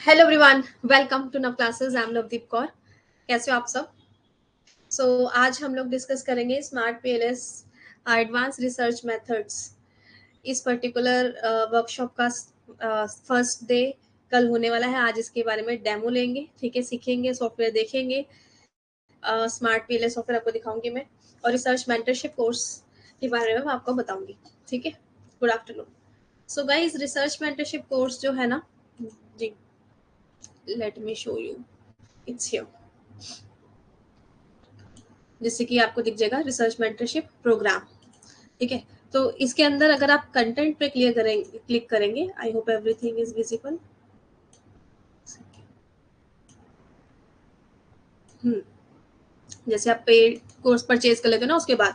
Hello everyone, welcome to नव classes. I am Navdeep Kaur. कैसे हो आप सब? आज हम लोग डिस्कस करेंगे smart PLS advance research methods. इस पर्टिकुलर वर्कशॉप का फर्स्ट डे कल होने वाला है। आज इसके बारे में डेमो लेंगे, ठीक है, सीखेंगे, सॉफ्टवेयर देखेंगे। स्मार्ट पीएलएस सॉफ्टवेयर आपको दिखाऊंगी मैं, और रिसर्च मेंटरशिप कोर्स के बारे में मैं आपको बताऊंगी, ठीक है। Good afternoon. So guys, research mentorship course जो है ना जी, let me show you, it's here. जिससे कि आपको दिख जाएगा रिसर्च मेंटरशिप प्रोग्राम, ठीक है। तो इसके अंदर अगर आप कंटेंट पे क्लिक करेंगे, I hope everything is visible. जैसे आप पेड कोर्स परचेज कर लेते हो ना, उसके बाद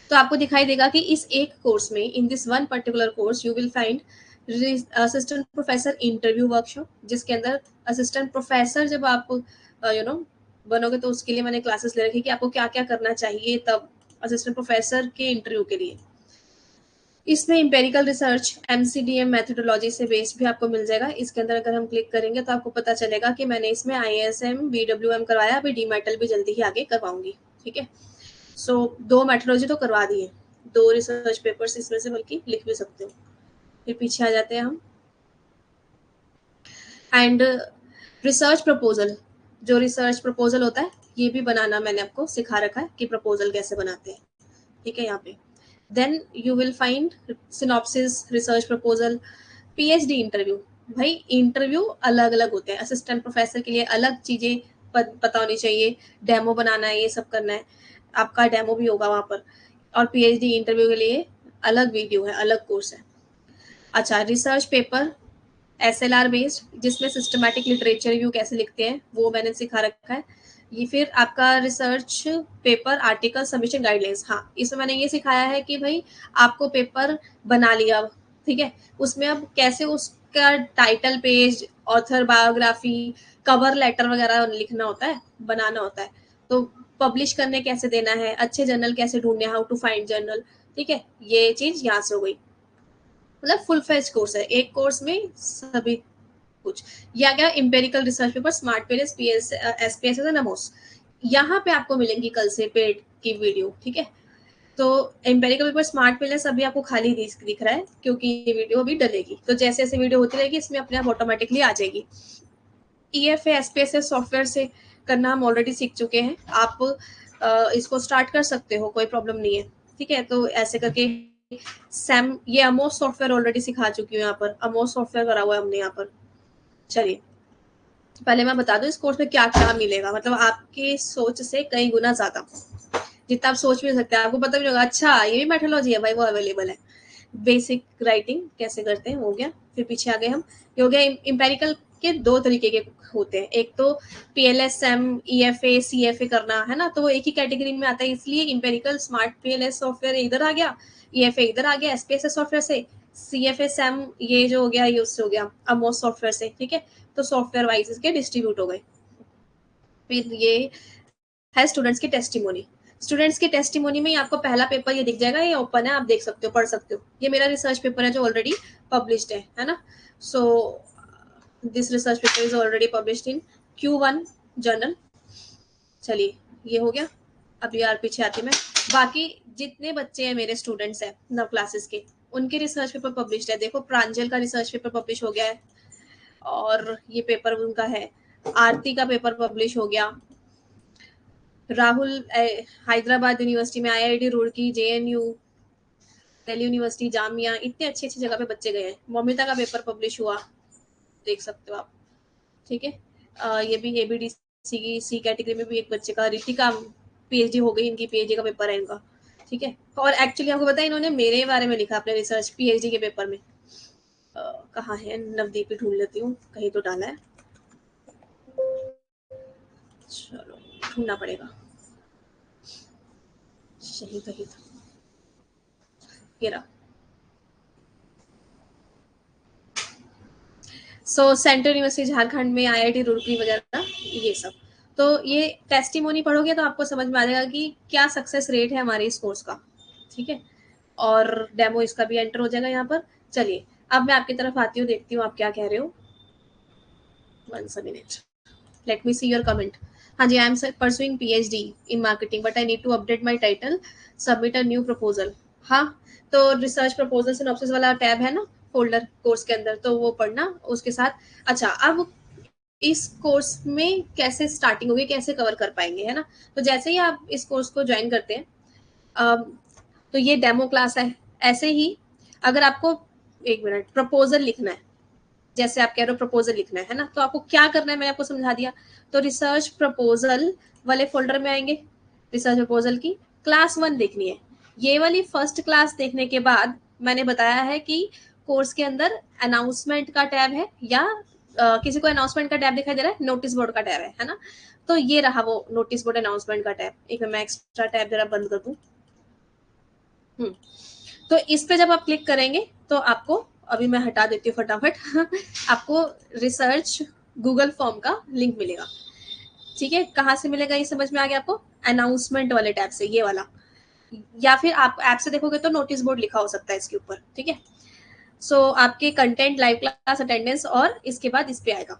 तो आपको दिखाई देगा कि इस एक कोर्स में, in this one particular course, you will find assistant professor interview workshop, जिसके अंदर असिस्टेंट प्रोफेसर जब आप यू नो बनोगे, तो उसके लिए मैंने क्लासेस ले रखी कि आपको क्या क्या करना चाहिए तब असिस्टेंट प्रोफेसर के इंटरव्यू के लिए। इसमें एम्पेरिकल रिसर्च एमसीडीएम मेथोडोलॉजी से बेस्ड भी आपको मिल जाएगा। इसके अंदर अगर हम क्लिक करेंगे तो आपको पता चलेगा कि मैंने इसमें आईएसएम बीडब्ल्यूएम करवाया, अभी डीमेटल भी जल्दी ही आगे करवाऊंगी, ठीक है। सो 2 मेथोडोलॉजी तो करवा दिए, 2 रिसर्च पेपर्स इसमें से बल्कि लिख भी सकते हो। फिर पीछे आ जाते हैं हम। एंड रिसर्च प्रपोजल, जो रिसर्च प्रपोजल होता है, ये भी बनाना मैंने आपको सिखा रखा है कि प्रपोजल कैसे बनाते हैं, ठीक है। यहाँ पे then you will find synopsis, research proposal, PhD interview. भाई इंटरव्यू अलग अलग होते हैं, असिस्टेंट प्रोफेसर के लिए अलग चीजें पता होनी चाहिए, डेमो बनाना है, ये सब करना है, आपका डेमो भी होगा वहां पर। और पीएचडी इंटरव्यू के लिए अलग वीडियो है, अलग कोर्स है। अच्छा, रिसर्च पेपर एसएलआर बेस्ड, जिसमें सिस्टमैटिक लिटरेचर रिव्यू कैसे लिखते हैं वो मैंने सिखा रखा है। ये फिर आपका research paper article submission guidelines, हाँ, इसमें मैंने ये सिखाया है कि भाई आपको पेपर बना लिया, ठीक है, उसमें अब कैसे उसका title page, author biography, cover letter वगैरह लिखना होता है, बनाना होता है। तो पब्लिश करने कैसे देना है, अच्छे जर्नल कैसे ढूंढने, हाउ टू फाइंड जर्नल, ठीक है। ये चीज यहाँ से हो गई। मतलब फुल फेज कोर्स है, एक कोर्स में सभी कुछ। या क्या, empirical research paper smart page PS SPS नमोस, यहाँ पे आपको मिलेंगी कल से पेड की वीडियो, ठीक है। तो एम्पेरिकल पेपर स्मार्ट पेज अभी आपको खाली दिख रहा है, क्योंकि ये वीडियो अभी डलेगी, तो जैसे जैसे वीडियो होती रहेगी इसमें अपने आप ऑटोमेटिकली आ जाएगी। ईएफए एसपीएस सॉफ्टवेयर से करना हम ऑलरेडी सीख चुके हैं। आप इसको स्टार्ट कर सकते हो, कोई प्रॉब्लम नहीं है, ठीक है। तो ऐसे करके सैम, ये अमोस सॉफ्टवेयर ऑलरेडी सिखा चुकी हूँ, यहाँ पर अमोस सॉफ्टवेयर करा हुआ है हमने यहाँ पर। चलिए, पहले मैं बता दूं इस कोर्स में क्या क्या मिलेगा, मतलब आपकी सोच से कई गुना ज्यादा, जितना आप सोच भी नहीं सकते। आपको पता भी नहीं होगा, अच्छा ये भी मेथोडोलॉजी है भाई, वो अवेलेबल है। बेसिक राइटिंग कैसे करते हैं हो गया। फिर पीछे आ गए हम, ये हो गया इम्पेरिकल के 2 तरीके के होते हैं। एक तो पीएलएसएम ईएफए सीएफए करना है ना, तो वो एक ही कैटेगरी में आता है, इसलिए इम्पेरिकल स्मार्ट पीएलएस सॉफ्टवेयर इधर आ गया, ईएफए इधर आ गया एसपीएसएस सॉफ्टवेयर से, सीएफए सैम ये जो हो गया ये उससे हो गया अमोस सॉफ्टवेयर से, ठीक है। तो सॉफ्टवेयर वाइज इसके डिस्ट्रीब्यूट हो गए। फिर ये है स्टूडेंट्स की टेस्टिमोनी। स्टूडेंट्स की टेस्टिमोनी में आपको पहला पेपर ये दिख जाएगा, ये ओपन है, आप देख सकते हो, पढ़ सकते हो। ये मेरा रिसर्च पेपर है जो ऑलरेडी पब्लिश्ड है ना। So this research paper is already published in Q1 journal. चलिए, ये हो गया। अब यार पीछे आती मैं, बाकी जितने बच्चे हैं मेरे स्टूडेंट्स हैं नव क्लासेस के, उनके रिसर्च पेपर पब्लिश्ड है। देखो, प्रांजल का रिसर्च पेपर पब्लिश हो गया है, और ये पेपर उनका है। आरती का पेपर पब्लिश हो गया। राहुल हैदराबाद यूनिवर्सिटी में, IIT Roorkee, JNU, Delhi university, Jamia, इतने अच्छी अच्छी जगह पे बच्चे गए हैं। ममिता का पेपर पब्लिश हुआ, देख सकते हो आप, ठीक है। ये भी एबीडीसी की सी कैटेगरी में भी एक बच्चे का, रितिका पीएचडी हो गई, इनकी पीएचडी का पेपर है इनका, ठीक है। और एक्चुअली आपको पता है, इन्होंने मेरे बारे में लिखा अपने रिसर्च पीएचडी के पेपर में। कहाँ है, नवदीप ही ढूंढ लेती हूँ, कहीं तो डाला है, चलो ढूंढना पड़ेगा, सही कही था, ये रहा। सेंट्रल यूनिवर्सिटी झारखंड में, आईआईटी रुड़की वगैरह, ये सब। तो ये टेस्टिमोनी पढ़ोगे तो आपको समझ में आ जाएगा कि क्या सक्सेस रेट है हमारे इस कोर्स का, ठीक है। और डेमो इसका भी एंटर हो जाएगा यहाँ पर। चलिए, अब मैं आपकी तरफ आती हूँ, देखती हूँ आप क्या कह रहे हो। once a minute, let me see your comment. हाँ जी, I am pursuing PhD in marketing but I need to update my title, submit a new proposal. हाँ, तो रिसर्च प्रपोजल सिनॉप्सिस वाला टैब है ना फोल्डर कोर्स के अंदर, तो वो पढ़ना उसके साथ। अच्छा, अब इस कोर्स में कैसे स्टार्टिंग होगी, कैसे कवर कर पाएंगे, है ना। तो जैसे ही आप इस कोर्स को ज्वाइन करते हैं, तो ये डेमो क्लास है। ऐसे ही अगर आपको, एक मिनट, प्रपोजल लिखना है, जैसे आप कह रहे हो प्रपोजल लिखना है ना, तो आपको क्या करना है मैंने आपको समझा दिया। तो रिसर्च प्रपोजल वाले फोल्डर में आएंगे, रिसर्च प्रपोजल की क्लास 1 देखनी है। ये वाली फर्स्ट क्लास देखने के बाद मैंने बताया है कि कोर्स के अंदर अनाउंसमेंट का टैब है, या किसी को अनाउंसमेंट का टैब दिखाई दे रहा है, नोटिस बोर्ड का टैब है ना। तो ये रहा वो नोटिस बोर्ड अनाउंसमेंट का टैब। एक मैं एक्स्ट्रा टैब जरा बंद कर दूं। तो इस पे जब आप क्लिक करेंगे तो आपको, अभी मैं हटा देती हूँ फटाफट आपको रिसर्च गूगल फॉर्म का लिंक मिलेगा। ठीक है, कहाँ से मिलेगा ये समझ में आ गया आपको? अनाउंसमेंट वाले टैब से, ये वाला, या फिर आप ऐप से देखोगे तो नोटिस बोर्ड लिखा हो सकता है इसके ऊपर। ठीक है, सो आपके कंटेंट, लाइव क्लास अटेंडेंस, और इसके बाद इस पे आएगा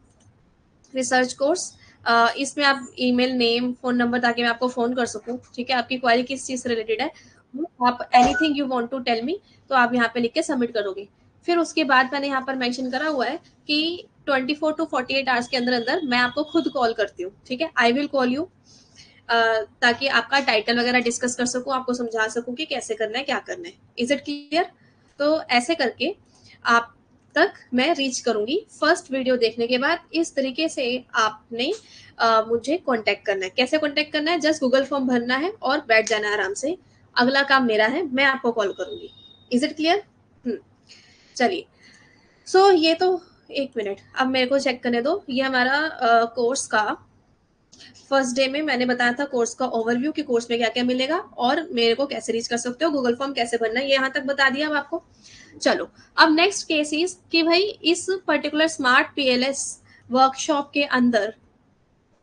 रिसर्च कोर्स। इसमें आप ईमेल, नेम, फोन नंबर, ताकि मैं आपको फोन कर सकूं। ठीक है, आपकी क्वारी किस चीज से रिलेटेड है, आप anything you want to tell me, तो आप यहाँ पे लिख के सबमिट करोगे। फिर उसके बाद मैंने यहाँ पर मेंशन करा हुआ है कि 24 to 48 आवर्स के अंदर अंदर मैं आपको खुद कॉल करती हूँ। ठीक है, आई विल कॉल यू, ताकि आपका टाइटल वगैरह डिस्कस कर सकूं, आपको समझा सकूं कि कैसे करना है, क्या करना है। Is it clear? तो ऐसे करके आप तक मैं रीच करूंगी। फर्स्ट वीडियो देखने के बाद इस तरीके से आपने मुझे कांटेक्ट करना है। कैसे कांटेक्ट करना है? जस्ट गूगल फॉर्म भरना है और बैठ जाना है आराम से। अगला काम मेरा है, मैं आपको कॉल करूंगी। Is it clear? चलिए, सो ये तो, एक मिनट, अब मेरे को चेक करने दो। ये हमारा कोर्स का फर्स्ट डे में मैंने बताया था कोर्स का ओवरव्यू, कि कोर्स में क्या क्या मिलेगा और मेरे को कैसे रीच कर सकते हो, गूगल फॉर्म कैसे भरना है, ये यहाँ तक बता दिया अब आपको। चलो, अब नेक्स्ट केस इज कि भाई इस पर्टिकुलर स्मार्ट पीएलएस वर्कशॉप के अंदर,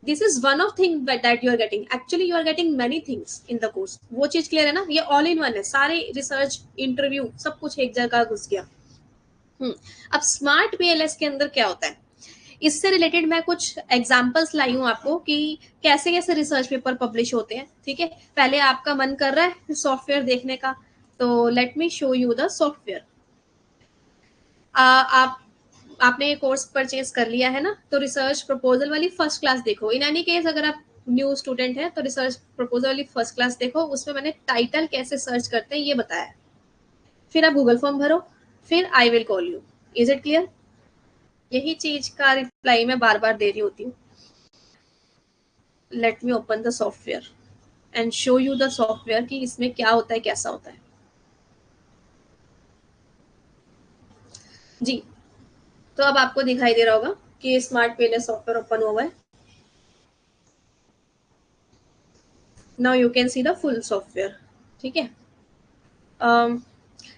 this is one of thing that you are getting, actually you are getting many things in the course. वो चीज क्लियर है ना? ये ऑल इन वन है, सारे रिसर्च, इंटरव्यू, सब कुछ एक जगह घुस गया। अब स्मार्ट पीएलएस के अंदर क्या होता है, इससे रिलेटेड मैं कुछ एग्जांपल्स लाई हूं आपको कि कैसे कैसे रिसर्च पेपर पब्लिश होते हैं। ठीक है, पहले आपका मन कर रहा है सॉफ्टवेयर देखने का, तो late me show you the software. आप आपने ये कोर्स परचेज कर लिया है ना, तो रिसर्च प्रपोजल वाली फर्स्ट क्लास देखो। इन एनी केस अगर आप न्यू स्टूडेंट है तो रिसर्च प्रपोजल वाली फर्स्ट क्लास देखो, उसमें मैंने टाइटल कैसे सर्च करते हैं ये बताया है। फिर आप गूगल फॉर्म भरो, फिर आई will call you. Is it clear? यही चीज का रिप्लाई मैं बार बार दे रही होती हूँ। Let me open the software and show you the software कि इसमें क्या होता है, कैसा होता है। जी, तो अब आपको दिखाई दे रहा होगा कि स्मार्ट पीएलएस सॉफ्टवेयर ओपन हुआ है। Now you can see the full software. ठीक है,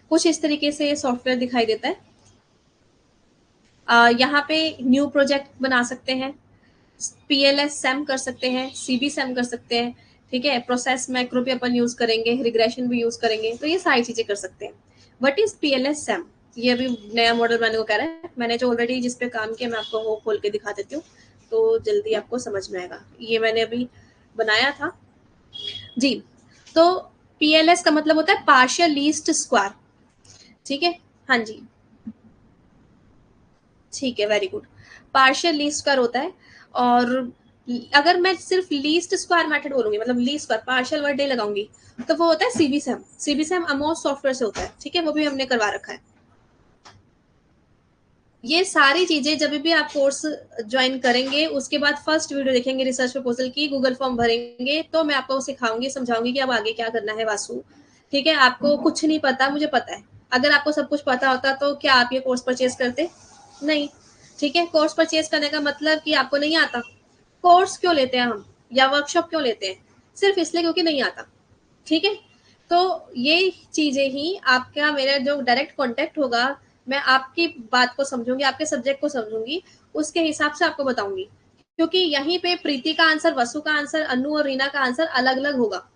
कुछ इस तरीके से ये सॉफ्टवेयर दिखाई देता है। यहाँ पे न्यू प्रोजेक्ट बना सकते हैं, पीएलएस सेम कर सकते हैं, सीबी सेम कर सकते हैं। ठीक है, प्रोसेस मैक्रो भी अपन यूज करेंगे, रिग्रेशन भी यूज करेंगे, तो ये सारी चीजें कर सकते हैं। What is PLS same? ये अभी नया मॉडल बनाने को कह रहा है। मैंने जो ऑलरेडी जिस पे काम किया मैं आपको वो खोल के दिखा देती हूँ, तो जल्दी आपको समझ में आएगा। ये मैंने अभी बनाया था जी। तो पीएलएस का मतलब होता है पार्शियल लीस्ट स्क्वायर। ठीक है, हाँ जी, ठीक है, very good. Partial least square होता है, और अगर मैं सिर्फ लीस्ट स्क्वायर मेथड बोलूंगी, मतलब लीस्ट स्क्वायर पार्शियल वर्ड नहीं लगाऊंगी, तो वो होता है CB Sam. CB Sam Amos software से होता है। ठीक है, वो भी हमने करवा रखा है। ये सारी चीजें जब भी आप कोर्स ज्वाइन करेंगे, उसके बाद फर्स्ट वीडियो देखेंगे रिसर्च प्रपोजल की, गूगल फॉर्म भरेंगे, तो मैं आपको सिखाऊंगी, समझाऊंगी कि अब आगे क्या करना है वासु। ठीक है, आपको कुछ नहीं पता, मुझे पता है। अगर आपको सब कुछ पता होता तो क्या आप ये कोर्स परचेज करते? नहीं। ठीक है, कोर्स परचेज करने का मतलब कि आपको नहीं आता। कोर्स क्यों लेते हैं हम, या वर्कशॉप क्यों लेते हैं? सिर्फ इसलिए क्योंकि नहीं आता। ठीक है, तो ये चीजें ही आपका मेरा जो डायरेक्ट कांटेक्ट होगा, मैं आपकी बात को समझूंगी, आपके सब्जेक्ट को समझूंगी, उसके हिसाब से आपको बताऊंगी। क्योंकि यहीं पे प्रीति का आंसर, वसु का आंसर, अनु और रीना का आंसर अलग अलग होगा।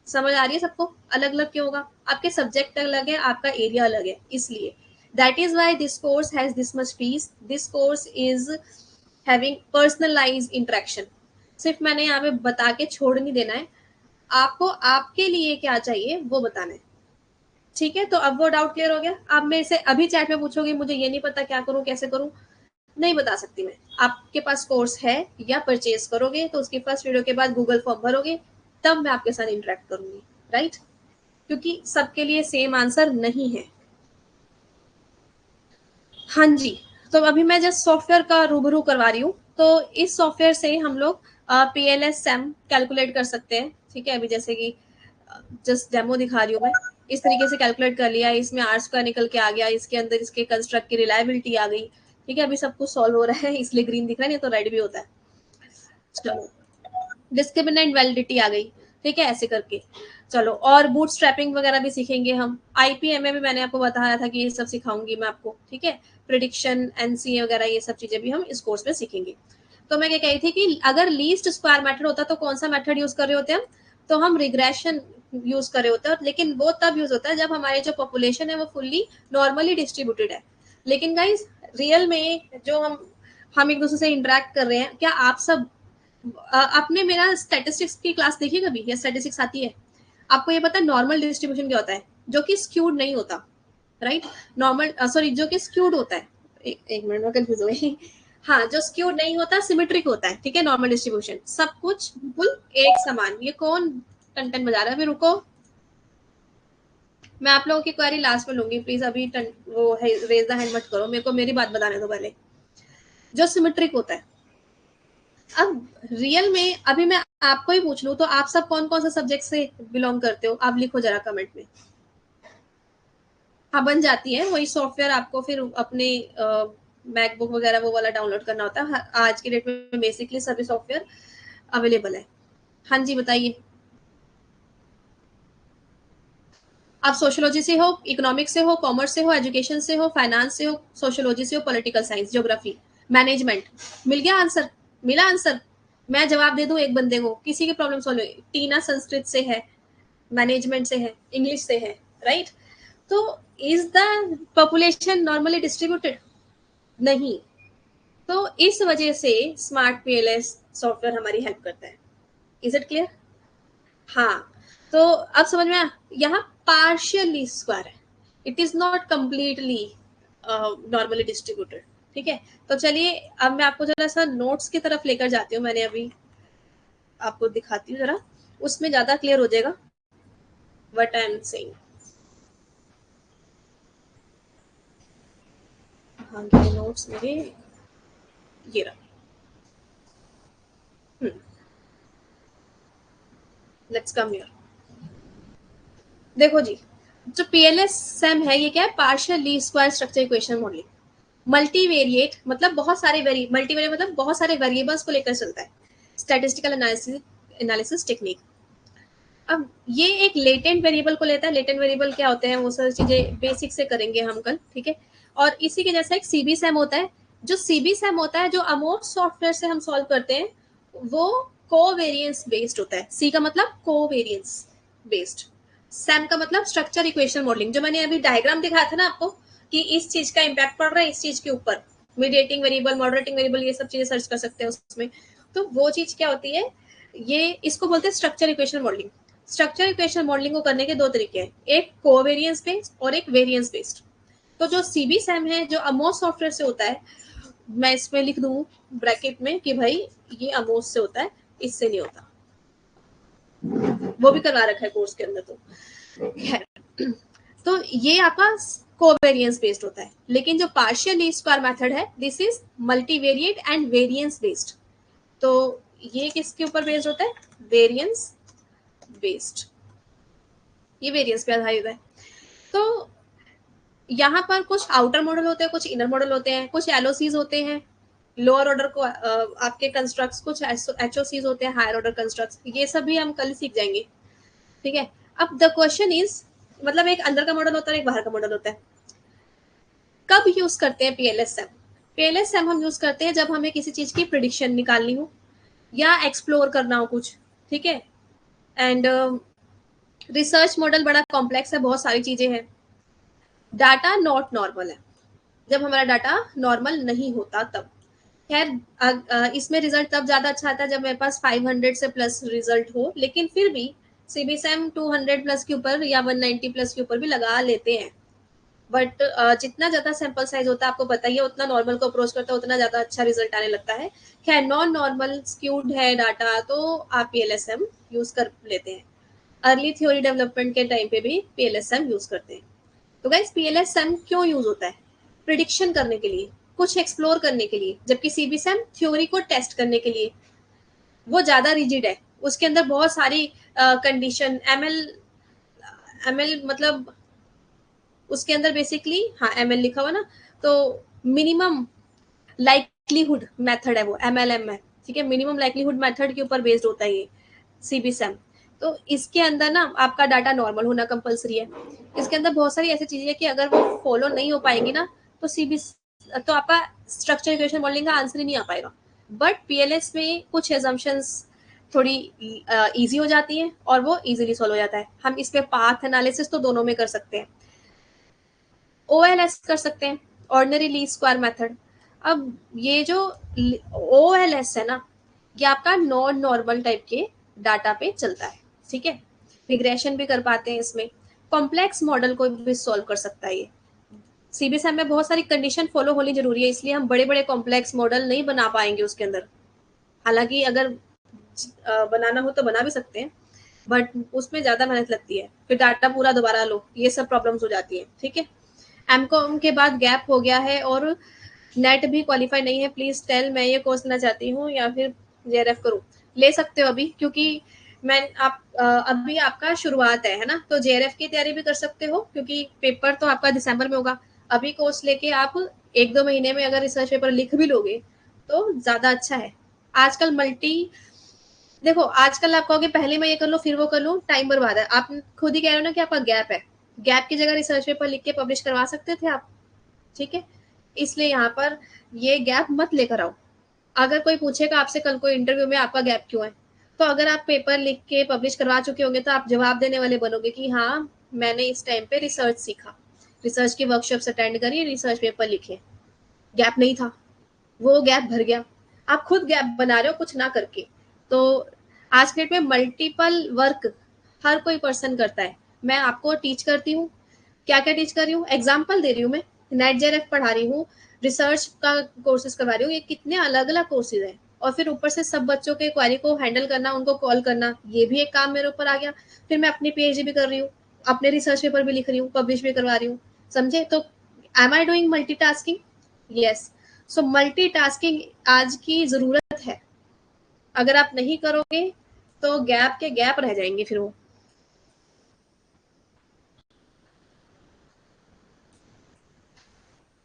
समझ आ रही है सबको? अलग अलग क्यों होगा? आपके सब्जेक्ट अलग है, आपका एरिया अलग है, इसलिए that is why this course has this much fees. This course is having personalised interaction. सिर्फ मैंने यहाँ पे बता के छोड़ नहीं देना है, आपको आपके लिए क्या चाहिए वो बताना है, ठीक है। तो अब वो डाउट क्लियर हो गया। आप मेरे से अभी चैट में पूछोगे मुझे ये नहीं पता क्या करूं कैसे करूं, नहीं बता सकती मैं। आपके पास कोर्स है या परचेज करोगे तो उसकी फर्स्ट वीडियो के बाद गूगल फॉर्म भरोगे, तब मैं आपके साथ इंटरेक्ट करूंगी, राइट, क्योंकि सबके लिए सेम आंसर नहीं है। हाँ जी, तो अभी मैं जस्ट सॉफ्टवेयर का रूबरू करवा रही हूँ। तो इस सॉफ्टवेयर से हम लोग PLS SEM कैलकुलेट कर सकते हैं, ठीक है। अभी जैसे कि जस्ट डेमो दिखा रही हूँ मैं, इस तरीके से कैलकुलेट कर लिया, इसमें आर स्क्वायर निकल के आ गया, इसके अंदर इसके कंस्ट्रक्ट की रिलायबिलिटी आ गई, ठीक है। अभी सब कुछ सॉल्व हो रहा है इसलिए ग्रीन दिख रहा है, नहीं तो रेड भी होता है। चलो, डिस्क्रिमिनेंट वैलिडिटी आ गई, ठीक है, ऐसे करके। चलो, और बूट स्ट्रैपिंग वगैरह भी सीखेंगे हम। IPMA भी मैंने आपको बताया था कि ये सब सिखाऊंगी मैं आपको, ठीक है। प्रिडिक्शन, NCA वगैरह ये सब चीजें भी हम इस कोर्स में सीखेंगे। तो मैं क्या कही थी कि अगर लीस्ट स्क्वायर मेथड होता तो कौन सा मेथड यूज कर रहे होते हम, तो हम रिग्रेशन यूज कर रहे होते हैं, लेकिन वो तब यूज होता है जब हमारी जो पॉपुलेशन है वो फुल्ली नॉर्मली डिस्ट्रीब्यूटेड है। लेकिन गाइज रियल में जो हम एक दूसरे से इंटरेक्ट कर रहे हैं, क्या आप सब आपने मेरा स्टैटिस्टिक्स की क्लास देखी कभी, या स्टैटिस्टिक्स आती है आपको? ये पता है नॉर्मल डिस्ट्रीब्यूशन क्या होता है, जो कि स्क्यूड नहीं होता, राइट। नॉर्मल सॉरी, जो कि स्क्यूड होता है, एक मिनट में कंफ्यूज हो गई। हाँ, जो स्क्यूड नहीं होता सिमेट्रिक होता है, ठीक है। नॉर्मल डिस्ट्रीब्यूशन सब कुछ बिल्कुल एक समान। ये कौन टन बजा रहा है? अभी रुको, मैं आप लोगों की क्वेरी लास्ट में लूंगी, प्लीज अभी वो रेज द हैंड मत करो, मेरे को मेरी बात बताने दो पहले। जो सिमेट्रिक होता है, अब रियल में अभी मैं आपको ही पूछ लूं तो आप सब कौन कौन से सब्जेक्ट से बिलोंग करते हो, आप लिखो जरा कमेंट में। हाँ, बन जाती है, वही सॉफ्टवेयर आपको फिर अपने मैकबुक वगैरह वो वाला डाउनलोड करना होता है। आज की डेट में बेसिकली सभी सॉफ्टवेयर अवेलेबल है। हाँ जी, बताइए। आप सोशियोलॉजी से हो, इकोनॉमिक्स से हो, कॉमर्स से हो, एजुकेशन से हो, फाइनेंस से हो, सोशियोलॉजी से हो, पॉलिटिकल साइंस, ज्योग्राफी, मैनेजमेंट, मिल गया आंसर? मिला आंसर? मैं जवाब दे दूं एक बंदे को, किसी की प्रॉब्लम सॉल्व होगी। टीना संस्कृत से है, मैनेजमेंट से है, इंग्लिश से है, राइट। तो is the population normally distributed? नहीं। तो इस वजह से स्मार्ट PLS सॉफ्टवेयर हमारी हेल्प करता है। Is it clear? हाँ, तो अब समझ में आया, यहाँ पार्शियली स्क्वायर है, it is not completely normally distributed, ठीक है। तो चलिए अब मैं आपको जरा सा नोट्स की तरफ लेकर जाती हूँ, मैंने अभी आपको दिखाती हूँ जरा, उसमें ज्यादा क्लियर हो जाएगा व्हाट आई एम सेइंग। हाँ, ये नोट्स मेरे, ये रहा। Let's come here. देखो जी, जो PLS SEM है ये क्या है, partial least square structure equation modelling. Multivariate मतलब बहुत सारे मल्टीवेरिएट मतलब बहुत सारे वेरिएबल्स को लेकर चलता है, स्टैटिस्टिकल एनालिसिस टेक्निक। अब ये एक लेटेंट वेरिएबल को लेता है। लेटेंट वेरिएबल क्या होते हैं, वो सारी चीजें बेसिक से करेंगे हम कल, ठीक है। और इसी के जैसा एक CB SEM होता है। जो CB SEM होता है, जो अमोस सॉफ्टवेयर से हम सॉल्व करते हैं, वो कोवेरियंस बेस्ड होता है। सी का मतलब कोवेरियंस बेस्ड, सैम का मतलब स्ट्रक्चर इक्वेशन मॉडलिंग। जो मैंने अभी डायग्राम दिखाया था ना आपको कि इस चीज का इम्पैक्ट पड़ रहा है इस चीज के ऊपर, मीडिएटिंग वेरिएबल, मॉडरेटिंग वेरिएबल, ये सब चीजें सर्च कर सकते हैं उसमें। तो वो चीज क्या होती है, ये इसको बोलते हैं structure equation modelling. Structure equation modelling को करने के दो तरीके हैं, एक कोवेरियंस बेस्ड और एक वेरियंस बेस्ड। तो जो CB SEM है, जो अमोस सॉफ्टवेयर से होता है, मैं इसमें लिख दूं ब्रैकेट में कि भाई ये अमोस से होता है, इससे नहीं होता। वो भी करवा रखा है कोर्स के अंदर। तो खैर, तो ये आपका कोवेरियंस बेस्ड होता है। लेकिन जो पार्शियल लीस्ट स्क्वायर मेथड है, this is multivariate and variance based. तो ये किसके ऊपर बेस्ड होता है? वेरिएंस बेस्ड, ये वेरिएंस पे आधारित है। तो यहाँ पर कुछ आउटर मॉडल होते हैं, कुछ इनर मॉडल होते हैं, कुछ LOCs होते हैं, लोअर ऑर्डर को आपके कंस्ट्रक्ट्स, कुछ HOCs होते हैं, हायर ऑर्डर कंस्ट्रक्ट्स। ये सब भी हम कल सीख जाएंगे, ठीक है। अब द क्वेश्चन इज, मतलब एक अंदर का मॉडल होता है, एक बाहर का मॉडल होता है। कब यूज करते हैं PLS SEM? PLS SEM हम यूज करते हैं जब हमें किसी चीज की प्रिडिक्शन निकालनी हो या एक्सप्लोर करना हो कुछ, ठीक है। एंड रिसर्च मॉडल बड़ा कॉम्प्लेक्स है, बहुत सारी चीजें हैं। डाटा नॉट नॉर्मल है, जब हमारा डाटा नॉर्मल नहीं होता तब। खैर इसमें रिजल्ट तब ज्यादा अच्छा आता है जब मेरे पास 500 से प्लस रिजल्ट हो, लेकिन फिर भी सीबीएसएम 200 प्लस के ऊपर या 190 प्लस के ऊपर भी लगा लेते हैं। बट जितना ज्यादा सैंपल साइज होता है आपको बताइए, उतना नॉर्मल को अप्रोच करता है उतना ज्यादा अच्छा रिजल्ट आने लगता है। खैर नॉन नॉर्मल स्क्यूड है डाटा तो आप पीएलएसएम यूज कर लेते हैं। अर्ली थ्योरी डेवलपमेंट के टाइम पे भी पीएलएसएम यूज करते हैं। तो गाइस पीएलएसएम क्यों यूज होता है? प्रिडिक्शन करने के लिए, कुछ एक्सप्लोर करने के लिए, जबकि सीबीएसएम थ्योरी को टेस्ट करने के लिए। वो ज्यादा रिजिड है, उसके अंदर बहुत सारी कंडीशन एमएल एमएल मतलब उसके अंदर बेसिकली हाँ एमएल लिखा हुआ ना, तो मिनिमम लाइकलीहुड मेथड है वो एमएलएम है, ठीक है। मिनिमम लाइकलीहुड मेथड के ऊपर बेस्ड होता है ये सीबीएसएम। तो इसके अंदर ना आपका डाटा नॉर्मल होना कंपलसरी है। इसके अंदर बहुत सारी ऐसी चीजें कि अगर वो फॉलो नहीं हो पाएंगी ना तो सीबीएस तो आपका स्ट्रक्चर इक्वेशन मॉडलिंग का आंसर ही नहीं आ पाएगा। बट पीएलएस में कुछ एजम्पशंस थोड़ी इजी हो जाती है और वो इजीली सॉल्व हो जाता है। हम इस पे पाथ एनालिसिस तो दोनों में कर सकते हैं, ओएलएस कर सकते हैं, ऑर्डिनरी लीस्ट स्क्वायर मेथड। अब ये जो ओएलएस है ना, ये आपका नॉन नॉर्मल टाइप के डाटा पे चलता है, ठीक है। रिग्रेशन भी कर पाते हैं इसमें, कॉम्प्लेक्स मॉडल को भी सॉल्व कर सकता है ये। सीबीएसएम में बहुत सारी कंडीशन फॉलो होनी जरूरी है, इसलिए हम बड़े बड़े कॉम्प्लेक्स मॉडल नहीं बना पाएंगे उसके अंदर। हालांकि अगर बनाना हो तो बना भी सकते हैं, बट उसमें ज्यादा मेहनत लगती है, फिर डाटा पूरा दोबारा लो, ये सब प्रॉब्लम्स हो जाती है, ठीक है। एमकॉम के बाद गैप हो गया है और नेट भी क्वालिफाई नहीं है, प्लीज टेल मैं ये कोर्स लेना चाहती हूँ या फिर जेआरएफ करूँ। ले सकते हो अभी, क्योंकि मैं आप अभी आपका शुरुआत है ना, तो जेआरएफ की तैयारी भी कर सकते हो क्योंकि पेपर तो आपका दिसंबर में होगा। अभी कोर्स लेके आप 1-2 महीने में अगर रिसर्च पेपर लिख भी लोगे तो ज्यादा अच्छा है। आजकल मल्टी देखो, आजकल आप कहोगे पहले मैं ये कर लूँ फिर वो कर लूँ, टाइम बर्बाद है। आप खुद ही कह रहे हो ना कि आपका गैप है, गैप की जगह रिसर्च पेपर लिख के पब्लिश करवा सकते थे आप, ठीक है। इसलिए यहाँ पर ये गैप मत लेकर आओ। अगर कोई पूछेगा आपसे कल को इंटरव्यू में आपका गैप क्यों है, तो अगर आप पेपर लिख के पब्लिश करवा चुके होंगे तो आप जवाब देने वाले बनोगे कि हाँ मैंने इस टाइम पे रिसर्च सीखा, रिसर्च की वर्कशॉप्स अटेंड करी, रिसर्च पेपर लिखे, गैप नहीं था, वो गैप भर गया। आप खुद गैप बना रहे हो कुछ ना करके। तो आज के डेट में मल्टीपल वर्क हर कोई पर्सन करता है। मैं आपको टीच करती हूँ, क्या क्या टीच कर रही हूँ, एग्जाम्पल दे रही हूँ, मैं नेट जेआरएफ पढ़ा रही हूँ, रिसर्च का कोर्सेज करवा रही हूँ, ये कितने अलग अलग कोर्सेज हैं। और फिर ऊपर से सब बच्चों के क्वारी को हैंडल करना, उनको कॉल करना, ये भी एक काम मेरे ऊपर आ गया। फिर मैं अपनी पीएचडी भी कर रही हूँ, अपने रिसर्च पेपर भी लिख रही हूँ, पब्लिश भी करवा रही हूँ, समझे। तो am I doing multitasking? Yes. So multitasking आज की जरूरत है। अगर आप नहीं करोगे तो गैप के गैप रह जाएंगे फिर वो।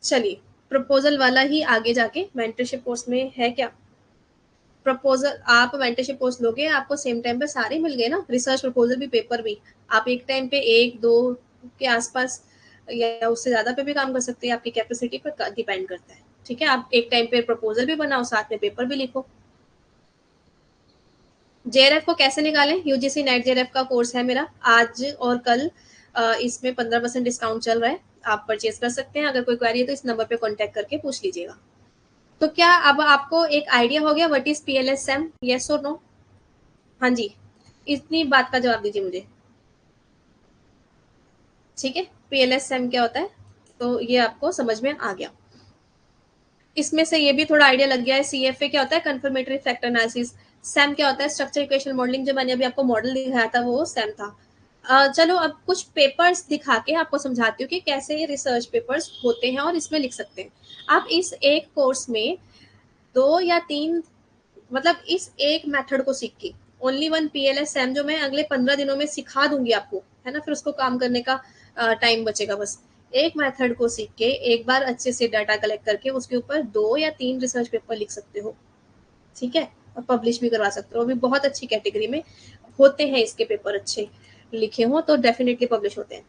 चलिए, प्रपोजल वाला ही आगे जाके मेंटरशिप कोर्स में है क्या? प्रपोजल आप मेंटरशिप कोर्स लोगे, आपको सेम टाइम पे सारे मिल गए ना, रिसर्च प्रपोजल भी पेपर भी। आप एक टाइम पे 1-2 के आसपास या उससे ज्यादा पे भी काम कर सकते हैं, आपकी कैपेसिटी पर डिपेंड करता है, ठीक है। आप एक टाइम पे प्रपोजल भी बनाओ, साथ में पेपर भी लिखो। जेआरएफ को कैसे निकालें? यूजीसी नेट जेआरएफ का कोर्स है मेरा, आज और कल इसमें 15% डिस्काउंट चल रहा है, आप परचेज कर सकते हैं। अगर कोई क्वेरी है तो इस नंबर पे कांटेक्ट करके पूछ लीजिएगा। तो क्या अब आपको एक आइडिया हो गया व्हाट इज पीएलएसएम? यस और नो? हाँ जी, इतनी बात का जवाब दीजिए मुझे, ठीक है। पीएलएसएम क्या होता है, तो ये आपको समझ में आ गया। इसमें से ये भी थोड़ा आइडिया लग गया है। सीएफए क्या होता है? Confirmatory factor analysis. सैम क्या होता है? Structure equation modelling. जो मैंने अभी आपको मॉडल दिखाया था वो सैम था। चलो अब कुछ पेपर्स दिखा के आपको समझाती हूँ कि कैसे ये रिसर्च पेपर्स होते हैं और इसमें लिख सकते हैं। आप इस एक कोर्स में 2 या 3 मतलब इस एक मेथड को सीख के ओनली वन पीएलएसएम जो मैं अगले 15 दिनों में सिखा दूंगी आपको, है ना, फिर उसको काम करने का टाइम बचेगा बस। एक मेथड को सीख के एक बार अच्छे से डाटा कलेक्ट करके उसके ऊपर 2 या 3 रिसर्च पेपर लिख सकते हो, ठीक है। और पब्लिश भी करवा सकते हो, अभी बहुत अच्छी कैटेगरी में होते हैं इसके पेपर, अच्छे लिखे हो तो डेफिनेटली पब्लिश होते हैं।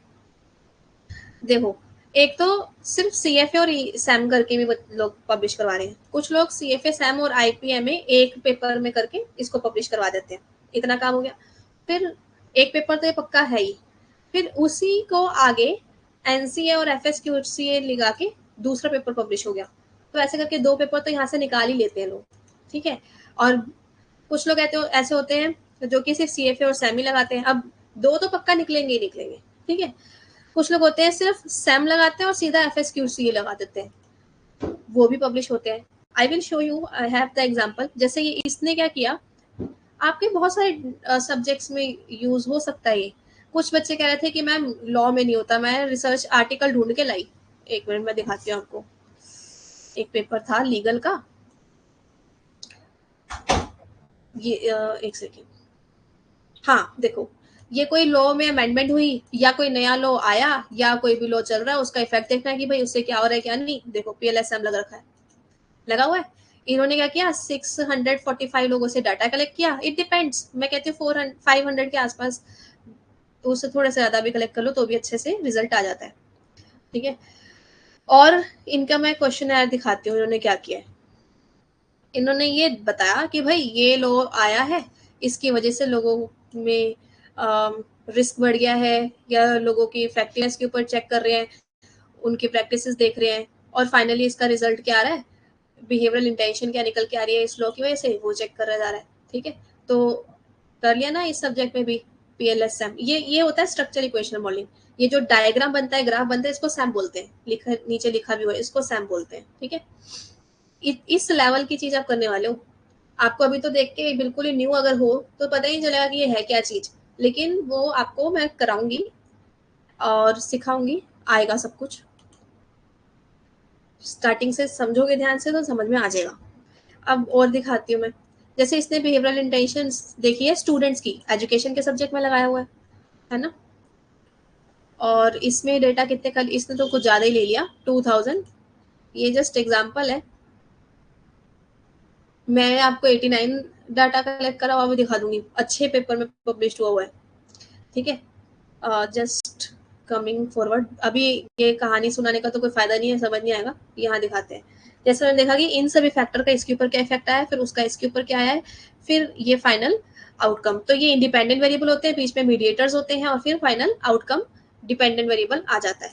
देखो, एक तो सिर्फ सीएफए और सैम करके भी लोग पब्लिश करवा रहे हैं, कुछ लोग सीएफए सैम और आईपीएम में एक पेपर में करके इसको पब्लिश करवा देते हैं। इतना काम हो गया। फिर एक पेपर तो ये पक्का है ही, फिर उसी को आगे एनसीए और एफएसक्यूसीए लगा के दूसरा पेपर पब्लिश हो गया। तो ऐसे करके 2 पेपर तो यहाँ से निकाल ही लेते हैं लोग, ठीक है। और कुछ लोग ऐसे होते हैं जो कि सिर्फ CFA और सेमी लगाते हैं। अब 2 तो पक्का निकलेंगे ही निकलेंगे, ठीक है। कुछ लोग होते हैं सिर्फ सेम लगाते हैं और सीधा FSQC लगा देते हैं, वो भी पब्लिश होते हैं। I will show you, I have the example. जैसे ये इसने क्या किया, आपके बहुत सारे सब्जेक्ट्स में यूज हो सकता है ये। कुछ बच्चे कह रहे थे कि मैम लॉ में नहीं होता, मैं रिसर्च आर्टिकल ढूंढ के लाई। एक मिनट मैं दिखाती हूँ आपको। एक पेपर था लीगल का, ये एक सेकेंड, हाँ देखो, ये कोई लॉ में अमेंडमेंट हुई या कोई नया लॉ आया या कोई भी लॉ चल रहा है, उसका इफेक्ट देखना है कि भाई उससे क्या हो रहा है क्या नहीं। देखो PLSM लग रखा है, लगा हुआ है। इन्होंने क्या किया, 645 लोगों से डाटा कलेक्ट किया। इट डिपेंड्स, मैं कहती हूँ 500 के आसपास, उससे थोड़ा सा ज्यादा भी कलेक्ट कर लो तो भी अच्छे से रिजल्ट आ जाता है, ठीक है। और इनका मैं क्वेश्चन दिखाती हूँ इन्होंने क्या किया है। इन्होंने ये बताया कि भाई ये लॉ आया है, इसकी वजह से लोगों में रिस्क बढ़ गया है, या लोगों की इफेक्टिवनेस के ऊपर चेक कर रहे हैं, उनकी प्रैक्टिसेस देख रहे हैं, और फाइनली इसका रिजल्ट क्या आ रहा है, बिहेवियरल इंटेंशन क्या निकल के आ रही है इस लॉ की वजह से, वो चेक करा जा रहा है, ठीक है। तो कर लिया ना इस सब्जेक्ट में भी PLSM। ये होता है स्ट्रक्चर इक्वेशन मॉडलिंग। ये जो डायग्राम बनता है, ग्राफ बनता है, इसको सैम बोलते हैं। लिखा नीचे लिखा भी हुआ है, इसको सैम बोलते हैं, ठीक है। इस लेवल की चीज आप करने वाले हो। आपको अभी तो देख के बिल्कुल ही न्यू अगर हो तो पता ही नहीं चलेगा कि ये है क्या चीज, लेकिन वो आपको मैं कराऊंगी और सिखाऊंगी, आएगा सब कुछ। स्टार्टिंग से समझोगे ध्यान से तो समझ में आ जाएगा। अब और दिखाती हूँ मैं। जैसे इसने बिहेवियरल इंटेंशन देखी है स्टूडेंट्स की, एजुकेशन के सब्जेक्ट में लगाया हुआ है ना। और इसमें डेटा कितने कल, इसने तो कुछ ज्यादा ही ले लिया 2000। ये जस्ट एग्जांपल है, मैं आपको 89 डाटा कलेक्ट करा हुआ भी दिखा दूंगी, अच्छे पेपर में पब्लिश हुआ हुआ है, ठीक है। जस्ट कमिंग फॉरवर्ड, अभी ये कहानी सुनाने का तो कोई फायदा नहीं है, समझ नहीं आएगा, यहाँ दिखाते हैं। जैसे मैंने देखा कि इन सभी फैक्टर का इसके ऊपर क्या इफेक्ट आया है, फिर उसका इसके ऊपर क्या आया है, फिर ये फाइनल आउटकम। तो ये इंडिपेंडेंट वेरिएबल होते हैं, बीच में मीडिएटर्स होते हैं, और फिर फाइनल आउटकम डिपेंडेंट वेरिएबल आ जाता है।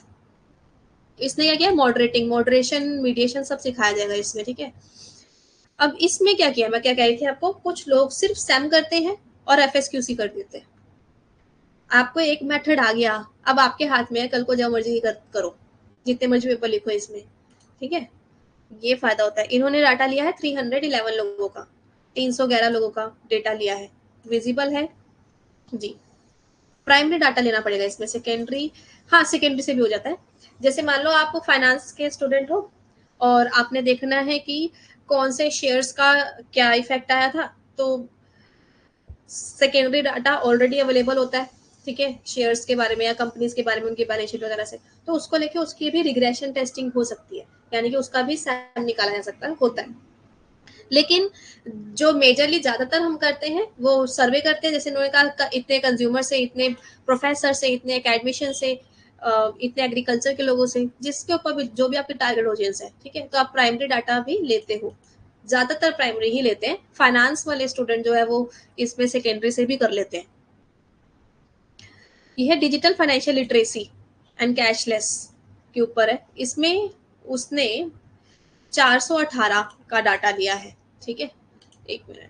इसने क्या किया, मॉडरेटिंग, मॉडरेशन, मीडिएशन सब सिखाया जाएगा इसमें, ठीक है। अब इसमें क्या किया, मैं क्या कह रही थी आपको, कुछ लोग सिर्फ सैम करते हैं और FSQC कर देते हैं। आपको एक मेथड आ गया, अब आपके हाथ में है, कल को जब मर्जी करो, जितने मर्जी पेपर लिखो इसमें, ठीक है। ये फायदा होता है। इन्होंने डाटा लिया है 311 लोगों का, 311 लोगों का डेटा लिया है, विजिबल है जी। प्राइमरी डाटा लेना पड़ेगा इसमें, सेकेंडरी, हाँ सेकेंडरी से भी हो जाता है। जैसे मान लो आप फाइनेंस के स्टूडेंट हो और आपने देखना है कि कौन से शेयर्स का क्या इफेक्ट आया था, तो सेकेंडरी डाटा ऑलरेडी अवेलेबल होता है, ठीक है, शेयर्स के बारे में या कंपनीज के बारे में, उनकी बैलेंस शीट वगैरह से। तो उसको लेके उसकी भी रिग्रेशन टेस्टिंग हो सकती है, यानी कि उसका भी सैम निकाला जा सकता है, होता है। लेकिन जो मेजरली ज्यादातर हम करते हैं वो सर्वे करते हैं, जैसे उन्होंने कहा इतने कंज्यूमर से, इतने प्रोफेसर से, इतने एकेडमिशियन से, इतने एग्रीकल्चर के लोगों से, जिसके ऊपर भी जो भी आपकी टारगेट ऑडियंस है, ठीक है। तो आप प्राइमरी डाटा भी लेते हो, ज्यादातर प्राइमरी ही लेते हैं। फाइनेंस वाले स्टूडेंट जो है वो इसमें सेकेंडरी से भी कर लेते हैं। यह digital financial literacy and cashless के ऊपर है। इसमें उसने 418 का डाटा लिया है, ठीक है। एक मिनट,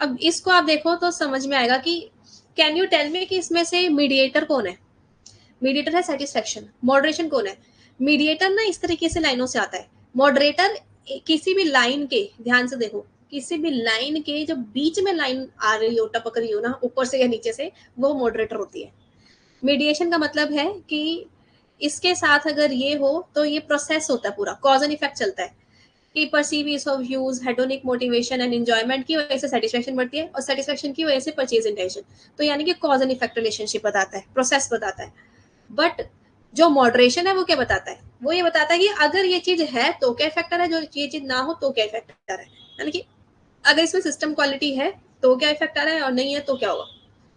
अब इसको आप देखो तो समझ में आएगा कि कैन यू टेल मी कि इसमें से मीडिएटर कौन है। मीडिएटर है सेटिस्फेक्शन। मॉडरेशन कौन है। मीडिएटर ना इस तरीके से लाइनों से आता है। मॉडरेटर किसी भी लाइन के, ध्यान से देखो, किसी भी लाइन के जो बीच में लाइन आ रही हो, टपक रही हो ना, ऊपर से या नीचे से, वो मॉडरेटर होती है। मीडिएशन का मतलब है कि इसके साथ अगर ये हो तो ये प्रोसेस होता है, पूरा कॉज एंड इफेक्ट चलता है कि perceive ease of use, hedonic motivation and enjoyment की वजह से सेटिस्फेक्शन बढ़ती है, और सेटिस्फेक्शन की वजह से परचेज इंटेंशन। तो यानी कि कॉज एंड इफेक्ट रिलेशनशिप बताता है, प्रोसेस बताता है। बट जो मॉडरेशन है वो क्या बताता है, वो ये बताता है कि अगर ये चीज है तो क्या फैक्टर है, जो ये चीज ना हो तो क्या फैक्टर है। यानी कि अगर इसमें सिस्टम क्वालिटी है तो क्या इफेक्ट आ रहा है, और नहीं है तो क्या होगा,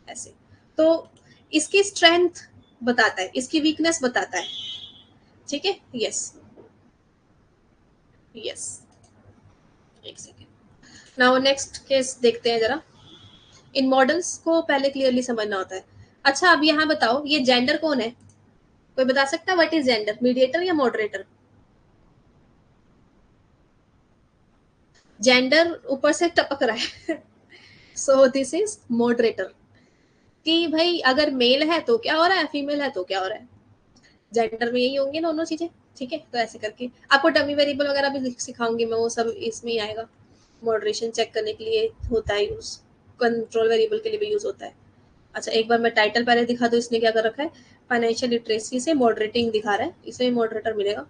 ऐसे। तो इसकी स्ट्रेंथ बताता है, इसकी वीकनेस बताता है, ठीक है। यस यस, एक सेकेंड। नाउ नेक्स्ट केस देखते हैं जरा। इन मॉडल्स को पहले क्लियरली समझना होता है। अच्छा अब यहाँ बताओ, ये जेंडर कौन है, कोई बता सकता है व्हाट इज जेंडर, मीडिएटर या मॉडरेटर। जेंडर ऊपर से टपक रहा है। सो दिस इज मॉडरेटर, कि भाई अगर मेल है तो क्या हो रहा है, फीमेल है तो क्या हो रहा है, जेंडर में यही होंगी दोनों चीजें। ठीक है, तो ऐसे करके आपको डमी वेरिएबल वगैरह भी सिखाऊंगी मैं, वो सब इसमें ही आएगा। मॉडरेशन चेक करने के लिए होता है यूज, कंट्रोल वेरिएबल के लिए भी यूज होता है। अच्छा, एक बार मैं टाइटल पहले दिखा दूं, इसने क्या कर रखा है, फाइनेंशियल लिटरेसी से मॉडरेटिंग दिखा रहा है, इसमें मॉडरेटर मिलेगा।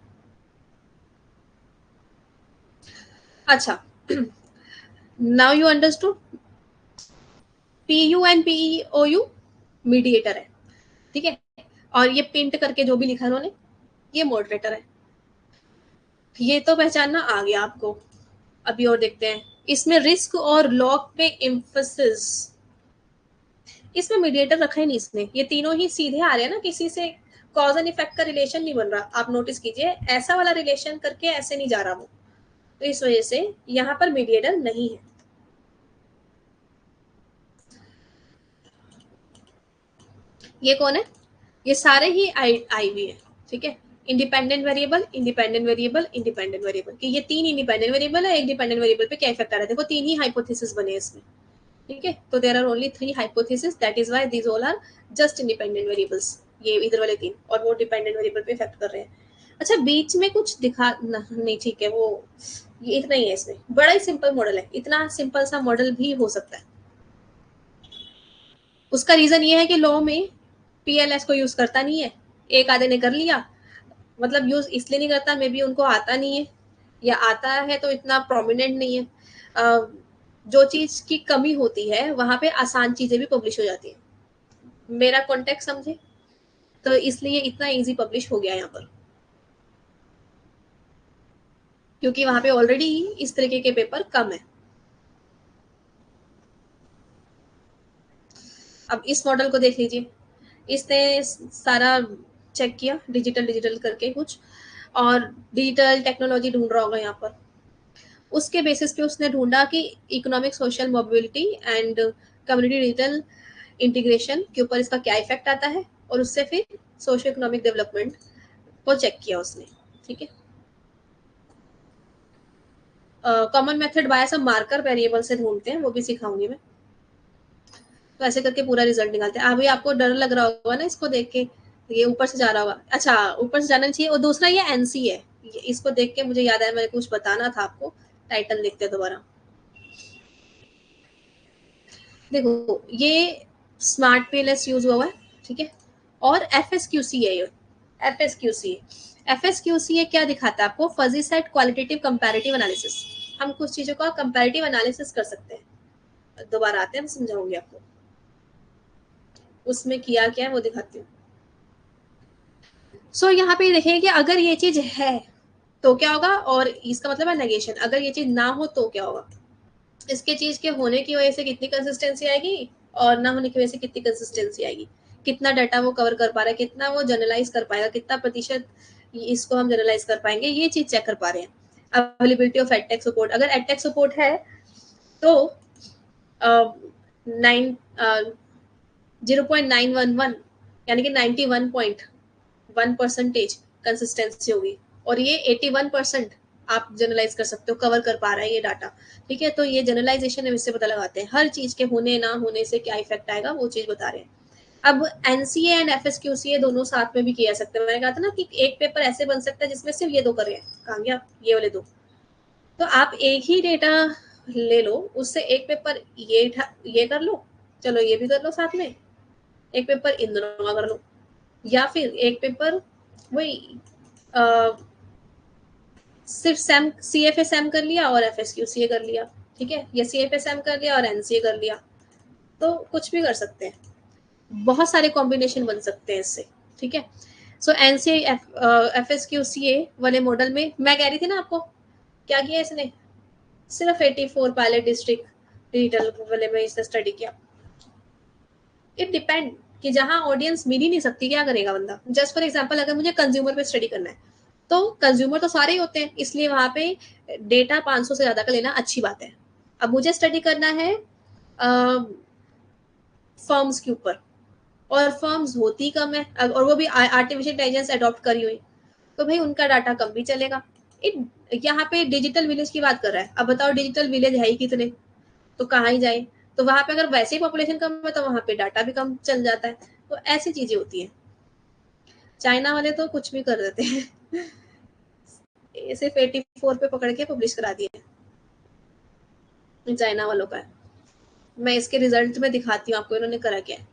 अच्छा, now you understood, PUNPEOU mediator है, ठीक है। और ये पिंट करके जो भी लिखा है उन्होंने, ये मॉडरेटर है। ये तो पहचानना आ गया आपको। अभी और देखते हैं, इसमें रिस्क और लॉक पे एम्फसिस, इसमें मीडिएटर रखा ही नहीं इसने, ये तीनों ही सीधे आ रहे हैं ना, किसी से कॉज एंड इफेक्ट का रिलेशन नहीं बन रहा। आप नोटिस कीजिए, ऐसा वाला रिलेशन करके ऐसे नहीं जा रहा वो, तो इस वजह से यहाँ पर मीडिएटर नहीं है। ये कौन है, ये सारे ही आई वी है, ठीक है। Independent variable, independent variable, independent variable, कि ये तीन इंडिपेंडेंट वेरिएबल है, एक डिपेंडेंट वेरिएबल पे क्या इफेक्ट आ रहा है, देखो तीन ही हाइपोथेसिस बने इसमें, ठीक है। तो there are only 3 hypothesis, that is why these all are just independent variables, ये इधर वाले तीन, और वो डिपेंडेंट वेरिएबल पे इफेक्ट कर रहे हैं। अच्छा, बीच में कुछ दिखा नहीं, ठीक है, वो ये इतना ही है इसमें, बड़ा ही सिंपल मॉडल है, इतना सिंपल सा मॉडल भी हो सकता है। उसका रीजन ये है कि लॉ में PLS को यूज करता नहीं है, एक आधे ने कर लिया, मतलब यूज इसलिए नहीं करता, मे बी उनको आता नहीं है, या आता है तो इतना प्रोमिनेंट नहीं है। जो चीज की कमी होती है वहां पे आसान चीजें भी पब्लिश हो जाती है, मेरा कॉन्टेक्ट समझे, तो इसलिए इतना इजी पब्लिश हो गया यहाँ पर, क्योंकि वहां पे ऑलरेडी इस तरीके के पेपर कम है। अब इस मॉडल को देख लीजिए, इसने सारा चेक किया, डिजिटल डिजिटल करके कुछ, और डिजिटल टेक्नोलॉजी ढूंढ रहा होगा यहाँ पर, उसके बेसिस पे उसने ढूंढा कि economic social mobility and community digital integration के ऊपर इसका क्या इफेक्ट आता है, और उससे फिर सोशो इकोनॉमिक डेवलपमेंट को चेक किया उसने, ठीक है। कॉमन मेथड बाय सब मार्कर वेरिएबल से ढूंढते हैं, वो भी सिखाऊंगी मैं। तो ऐसे करके पूरा रिजल्ट निकालते हैं। अभी आपको डर लग रहा होगा ना इसको देख के, ये ऊपर से जा रहा होगा, अच्छा ऊपर से जाना चाहिए। और दूसरा ये NC है, इसको देख के मुझे याद आया, मैंने कुछ बताना था आपको, टाइटल देखते हैं दोबारा। देखो ये स्मार्ट PLS यूज हुआ है, ठीक है, और FSQC है ये, FSQC। FSQC क्या दिखाता है आपको, fuzzy set qualitative comparative analysis, हम कुछ चीजों का कंपैरेटिव एनालिसिस कर सकते हैं। दोबारा आते हैं, हम समझाऊंगी आपको उसमें किया क्या है, वो दिखाती हूँ। सो यहाँ पे देखिए कि अगर ये चीज है तो क्या होगा, और इसका मतलब है नेगेशन, अगर ये चीज ना हो तो क्या होगा, इसके चीज के होने की वजह से कितनी कंसिस्टेंसी आएगी, और ना होने की वजह से कितनी कंसिस्टेंसी आएगी, कितना डाटा वो कवर कर पा रहा है, कितना वो जनरलाइज कर पाएगा, कितना प्रतिशत इसको हम जनरलाइज कर पाएंगे, ये चीज चेक कर पा रहे हैं। अवेलेबिलिटी ऑफ एडटेक सपोर्ट, अगर एडटेक सपोर्ट है तो 0.911 यानी कि 91.1% कंसिस्टेंसी होगी, और ये 81% आप जनरलाइज कर सकते हो, कवर कर पा रहा है ये डाटा, ठीक है। तो ये जनरलाइजेशन हम इससे पता लगाते हैं, हर चीज के होने ना होने से क्या इफेक्ट आएगा वो चीज बता रहे हैं। अब NCA एंड FSQCA दोनों साथ में भी किया जा सकते हैं, मैंने कहा था ना कि एक पेपर ऐसे बन सकता है जिसमें सिर्फ ये दो कर रहे हैं, कहा गया ये वाले दो, तो आप एक ही डेटा ले लो, उससे एक पेपर ये कर लो, चलो ये भी कर लो साथ में, एक पेपर इन दोनों का कर लो, या फिर एक पेपर वही सिर्फ सैम CFA कर लिया और FSQCA कर लिया, ठीक है, या CFA कर लिया और NCA कर लिया, तो कुछ भी कर सकते हैं, बहुत सारे कॉम्बिनेशन बन सकते हैं इससे, ठीक है। सो NCA FSQCA वाले मॉडल में मैं कह रही थी ना आपको, क्या किया इसने, सिर्फ 84 पायलट डिस्ट्रिक्ट डिजिटल वाले में इसने स्टडी किया। इट डिपेंड कि जहां ऑडियंस मिल ही नहीं सकती क्या करेगा बंदा, जस्ट फॉर एग्जांपल अगर मुझे कंज्यूमर पे स्टडी करना है, तो कंज्यूमर तो सारे ही होते हैं, इसलिए वहां पे डेटा 500 से ज्यादा का लेना अच्छी बात है। अब मुझे स्टडी करना है फर्म्स के ऊपर, और फर्म्स होती कम है, और वो भी आर्टिफिशियल इंटेलिजेंस अडॉप्ट करी हुई, तो भाई उनका डाटा कम भी चलेगा, यहाँ पे डिजिटल विलेज की बात कर रहा है। अब बताओ डिजिटल विलेज है ही कितने, तो कहाँ ही जाए। तो वहां पे अगर वैसे ही पॉपुलेशन कम है तो वहां पे डाटा भी कम चल जाता है। तो ऐसी चीजें होती हैं। चाइना वाले तो कुछ भी कर देते हैं। सिर्फ 84 पे पकड़ के पब्लिश करा दिए चाइना वालों का है। मैं इसके रिजल्ट में दिखाती हूँ आपको इन्होंने करा क्या है।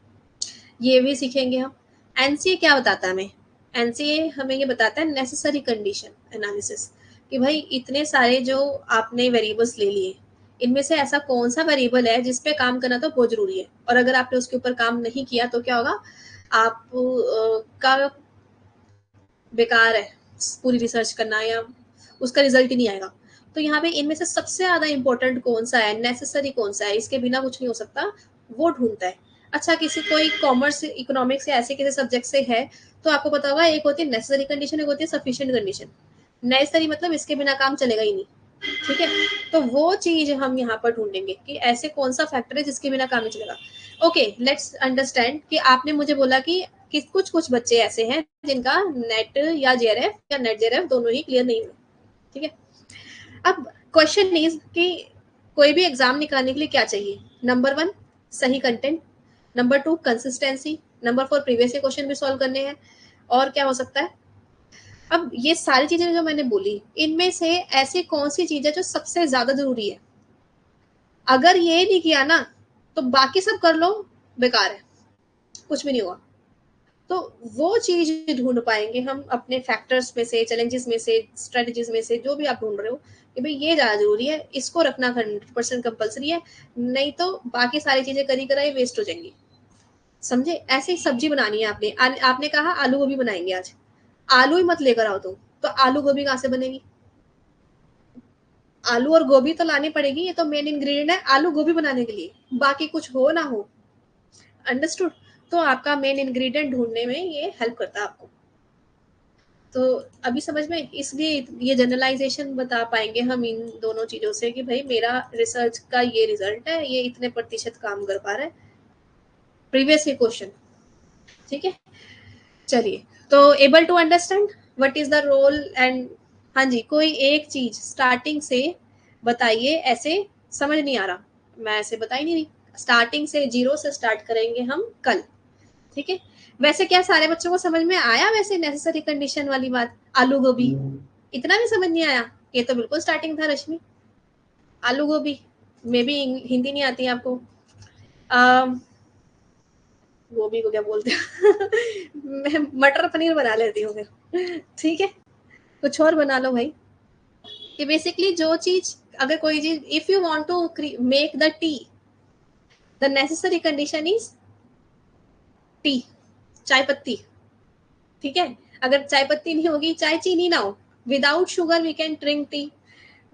ये भी सीखेंगे हम। एनसीए क्या बताता है हमें? एनसीए हमें ये बताता है नेसेसरी कंडीशन एनालिसिस, कि भाई इतने सारे जो आपने वेरिएबल्स ले लिए, इनमें से ऐसा कौन सा वेरिएबल है जिस पे काम करना तो बहुत जरूरी है, और अगर आपने उसके ऊपर काम नहीं किया तो क्या होगा, आप का बेकार है पूरी रिसर्च करना, या उसका रिजल्ट ही नहीं आएगा। तो यहाँ पे इनमें से सबसे ज्यादा इंपॉर्टेंट कौन सा है, नेसेसरी कौन सा है, इसके बिना कुछ नहीं हो सकता, वो ढूंढता है। अच्छा, किसी कोई कॉमर्स इकोनॉमिक्स या ऐसे किसी सब्जेक्ट से है तो आपको पता होगा एक होती है नेसेसरी कंडीशन, एक होती है सफिशिएंट कंडीशन। नेसेसरी मतलब इसके बिना काम चलेगा ही नहीं, ठीक है। तो वो चीज हम यहाँ पर ढूंढेंगे कि ऐसे कौन सा फैक्टर है जिसके बिना काम नहीं चलेगा। ओके, लेट्स अंडरस्टैंड कि आपने मुझे बोला कि कुछ कुछ बच्चे ऐसे हैं जिनका नेट या जेआरएफ या नेट जेआरएफ दोनों ही क्लियर नहीं हुए, ठीक है। अब क्वेश्चन इज कि कोई भी एग्जाम निकालने के लिए क्या चाहिए? नंबर 1 सही content, number 2 consistency, number 4 previous question भी सॉल्व करने हैं, और क्या हो सकता है। अब ये सारी चीजें जो मैंने बोली, इनमें से ऐसी कौन सी चीज है जो सबसे ज्यादा जरूरी है? अगर ये नहीं किया ना तो बाकी सब कर लो, बेकार है, कुछ भी नहीं हुआ। तो वो चीज ढूंढ पाएंगे हम अपने फैक्टर्स में से, चैलेंजेस में से, स्ट्रेटजीज में से, जो भी आप ढूंढ रहे हो कि भाई ये ज्यादा जरूरी है, इसको रखना 100% कंपलसरी है, नहीं तो बाकी सारी चीजें करी कराई वेस्ट हो जाएंगी। समझे? ऐसे ही सब्जी बनानी है आपने, आपने कहा आलू गोभी बनाएंगे आज, आलू ही मत लेकर आओ तुम, तो आलू गोभी कहाँ से बनेगी? आलू और गोभी तो लानी पड़ेगी, ये तो मेन इंग्रेडिएंट है आलू गोभी बनाने के लिए, बाकी कुछ हो ना हो। अंडरस्टूड? तो आपका मेन इंग्रेडिएंट ढूंढने में ये हेल्प करता है आपको। तो अभी समझ में, इसलिए ये जनरलाइजेशन बता पाएंगे हम इन दोनों चीजों से कि भाई मेरा रिसर्च का ये रिजल्ट है, ये इतने प्रतिशत काम कर पा रहा है प्रीवियस ये क्वेश्चन, ठीक है। चलिए, तो able to understand what is the role and, हाँ जी, कोई एक चीज स्टार्टिंग से बताइए, ऐसे समझ नहीं आ रहा, मैं ऐसे बता ही नहीं रही, स्टार्टिंग से 0 से स्टार्ट करेंगे हम कल, ठीक है। वैसे क्या सारे बच्चों को समझ में आया वैसे नेसेसरी कंडीशन वाली बात? आलू गोभी इतना भी समझ नहीं आया? ये तो बिल्कुल स्टार्टिंग था रश्मि। आलू गोभी में भी हिंदी नहीं आती है आपको? गोभी को क्या बोलते हैं? मैं मटर पनीर बना लेती हूँ फिर, ठीक है। कुछ और बना लो भाई। कि बेसिकली जो चीज, अगर कोई चीज, if you want to make the tea, the necessary condition is tea, चाय पत्ती, ठीक है। अगर चाय पत्ती नहीं होगी, चाय चीनी ना हो, without sugar we can drink tea,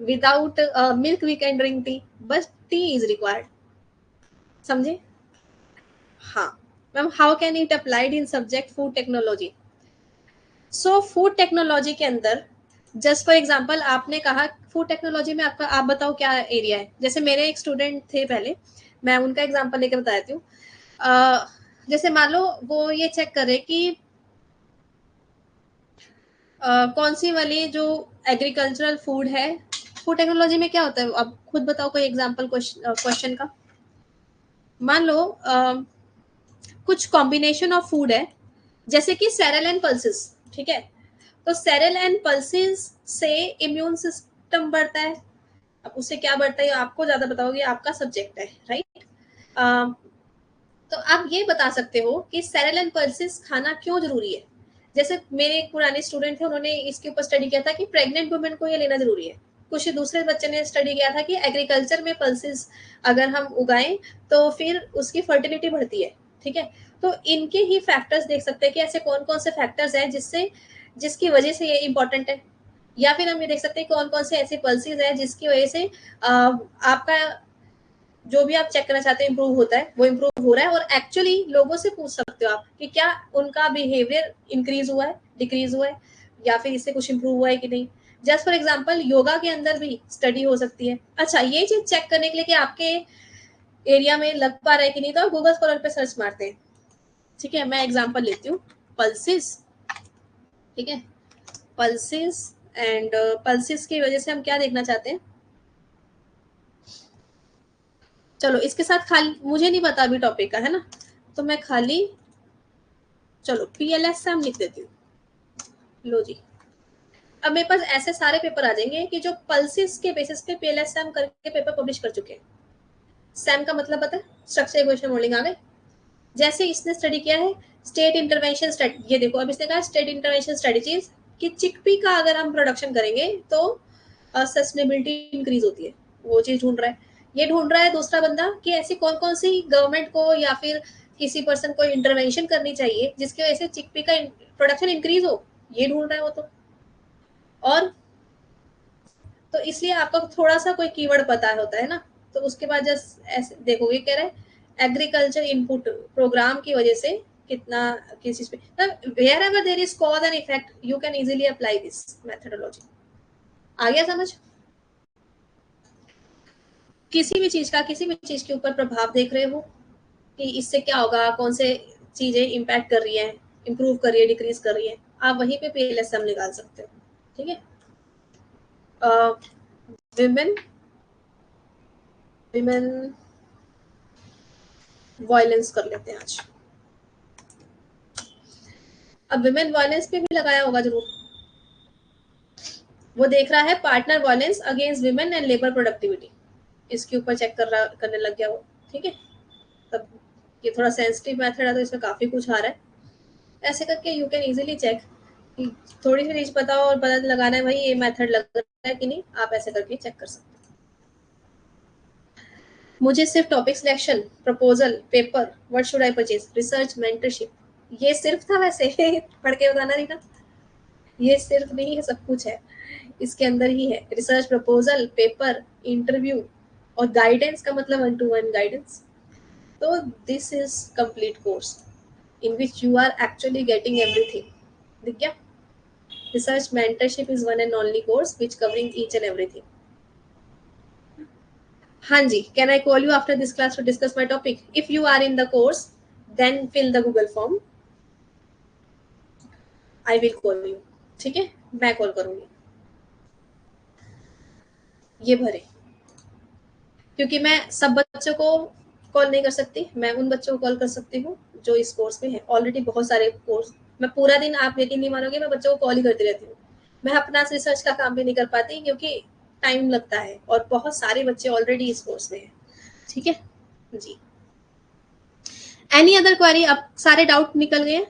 without milk we can drink tea, बस टी इज रिक्वायर्ड। समझे? हाँ ma'am, how can it applied in subject food technology? So food technology के अंदर, जस्ट फॉर एग्जांपल आपने कहा फूड टेक्नोलॉजी में आपका, आप बताओ क्या एरिया है। जैसे मेरे एक स्टूडेंट थे पहले, मैं उनका एग्जांपल लेकर बता देती हूँ। जैसे मान लो वो ये चेक करे कि कौन सी वाली जो एग्रीकल्चरल फूड है, फूड टेक्नोलॉजी में क्या होता है, अब खुद बताओ कोई एग्जांपल क्वेश्चन का। मान लो कुछ कॉम्बिनेशन ऑफ फूड है, जैसे कि सेरेल एंड पल्सेस, ठीक है। तो सेरेल एंड पल्सेस से इम्यून सिस्टम बढ़ता है। अब उससे क्या बढ़ता है आपको ज्यादा बताओगे, आपका सब्जेक्ट है, राइट। तो आप ये बता सकते हो कि सेरेल एंड पल्सेस खाना क्यों जरूरी है। जैसे मेरे एक पुराने स्टूडेंट थे, उन्होंने इसके ऊपर स्टडी किया था कि प्रेग्नेंट वुमेन को ये लेना जरूरी है। कुछ दूसरे बच्चे ने स्टडी किया था कि एग्रीकल्चर में पल्सेस अगर हम उगाएं तो फिर उसकी फर्टिलिटी बढ़ती है, ठीक है। तो इनके ही फैक्टर्स देख सकते हैं कि ऐसे कौन कौन से फैक्टर्स हैं जिसकी वजह से ये इंपॉर्टेंट है। या फिर हम ये देख सकते हैं कौन कौन से ऐसे पल्सेस है जिसकी वजह से आपका जो भी आप चेक करना चाहते हैं इंप्रूव होता है, वो इंप्रूव हो रहा है। और एक्चुअली लोगों से पूछ सकते हो आप कि क्या उनका बिहेवियर इंक्रीज हुआ है, डिक्रीज हुआ है, या फिर इससे कुछ इंप्रूव हुआ है कि नहीं। जस्ट फॉर एग्जांपल योगा के अंदर भी स्टडी हो सकती है। अच्छा, ये चीज चेक करने के लिए कि आपके एरिया में लग पा रहा है कि नहीं, तो आप गूगल स्कॉलर पे सर्च मारते हैं, ठीक है। मैं एग्जाम्पल लेती हूँ, पल्सिस, ठीक है, पल्सिस एंड पल्सेस की वजह से हम क्या देखना चाहते हैं, चलो इसके साथ खाली मुझे नहीं पता अभी टॉपिक का है ना, तो मैं खाली चलो पीएलएस से हम लिख देती हूँ। लो जी, अब मेरे पास ऐसे सारे पेपर आ जाएंगे कि जो पल्सेस के बेसिस पे पीएलएस सैम करके पेपर पब्लिश कर चुके हैं। सैम का मतलब पता है, स्ट्रक्चर इक्वेशन मॉडलिंग आ गए। जैसे इसने स्टडी किया है स्टेट इंटरवेंशन स्ट्रेटजी, ये देखो अब इसने कहा स्टेट इंटरवेंशन स्ट्रेटजीज कि चिकपी का अगर हम प्रोडक्शन करेंगे तो सस्टेनेबिलिटी इंक्रीज होती है, वो चीज ढूंढ रहा है। ये ढूंढ रहा है दूसरा बंदा कि ऐसी कौन कौन सी गवर्नमेंट को या फिर किसी पर्सन को इंटरवेंशन करनी चाहिए जिसकी वजह से चिकपी का प्रोडक्शन इंक्रीज हो, ये ढूंढ रहा है वो तो। और तो इसलिए आपको थोड़ा सा कोई कीवर्ड पता होता है ना, तो उसके बाद जस्ट ऐसे देखो, ये कह रहा है एग्रीकल्चर इनपुट प्रोग्राम की वजह से कितना किस चीज पे, wherever there is cause and effect you can easily apply this methodology. आ गया समझ? किसी भी चीज के ऊपर प्रभाव देख रहे हो कि इससे क्या होगा, कौन से चीजें इम्पैक्ट कर रही है, इंप्रूव कर रही है, डिक्रीज कर रही है, आप वहीं पे पीएलएसएम निकाल सकते हो। ठीक है, विमेन विमेन वायलेंस कर लेते हैं आज। अब विमेन वायलेंस पे भी लगाया होगा जरूर, वो देख रहा है partner violence against women and labour productivity, इसके ऊपर चेक करने लग गया वो। ठीक है, तब ये थोड़ा सेंसिटिव मेथड है तो इसमें काफी कुछ आ रहा है। ऐसे करके यू कैन इजीली चेक कि थोड़ी सी चीज पता हो और पता लगाना है भाई ये मेथड लग रहा है कि नहीं, आप ऐसे करके चेक कर सकते हैं। मुझे सिर्फ topic selection, proposal, paper, what should I purchase, research, mentorship, ये सिर्फ था वैसे पढ़ के बताना नहीं था, ये सिर्फ नहीं है, सब कुछ है इसके अंदर ही है। रिसर्च प्रपोजल, पेपर, इंटरव्यू और गाइडेंस का मतलब 1-to-1 गाइडेंस। तो this is complete course in which you are actually getting everything. दिख गया? Research mentorship is one and only course which covering each and everything. हाँ जी, can I call you after this class to discuss my topic? If you are in the course then fill the Google form, I will call you. ठीक है, मैं call करूंगी, ये भरे, क्योंकि मैं सब बच्चों को कॉल नहीं कर सकती, मैं उन बच्चों को कॉल कर सकती हूँ जो इस कोर्स में है। ऑलरेडी बहुत सारे कोर्स, मैं पूरा दिन, आप यकीन नहीं मानोगे, मैं बच्चों को कॉल ही करती रहती हूँ। मैं अपना रिसर्च का काम भी नहीं कर पाती क्योंकि टाइम लगता है, और बहुत सारे बच्चे ऑलरेडी इस कोर्स में है। ठीक है जी, एनी अदर क्वेरी? अब सारे डाउट निकल गए?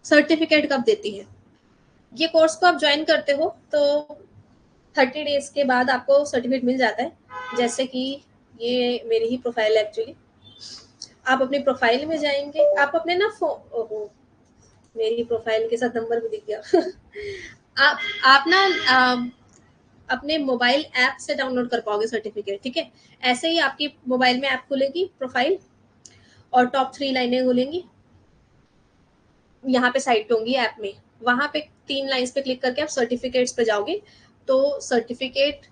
सर्टिफिकेट कब देती है? ये कोर्स को आप ज्वाइन करते हो तो 30 डेज के बाद आपको सर्टिफिकेट मिल जाता है। जैसे कि ये मेरी ही प्रोफाइल है एक्चुअली, आप अपनी प्रोफाइल में जाएंगे, आप अपने ना ओहो, मेरी प्रोफाइल के साथ नंबर भी दिख गया आप ना अपने मोबाइल ऐप से डाउनलोड कर पाओगे सर्टिफिकेट। ठीक है, ऐसे ही आपकी मोबाइल में ऐप खुलेगी प्रोफाइल, और टॉप 3 लाइनें खुलेंगी, यहाँ पे साइट पे होंगी ऐप में, वहां पे 3 लाइन्स पे क्लिक करके आप सर्टिफिकेट्स पे जाओगे, तो सर्टिफिकेट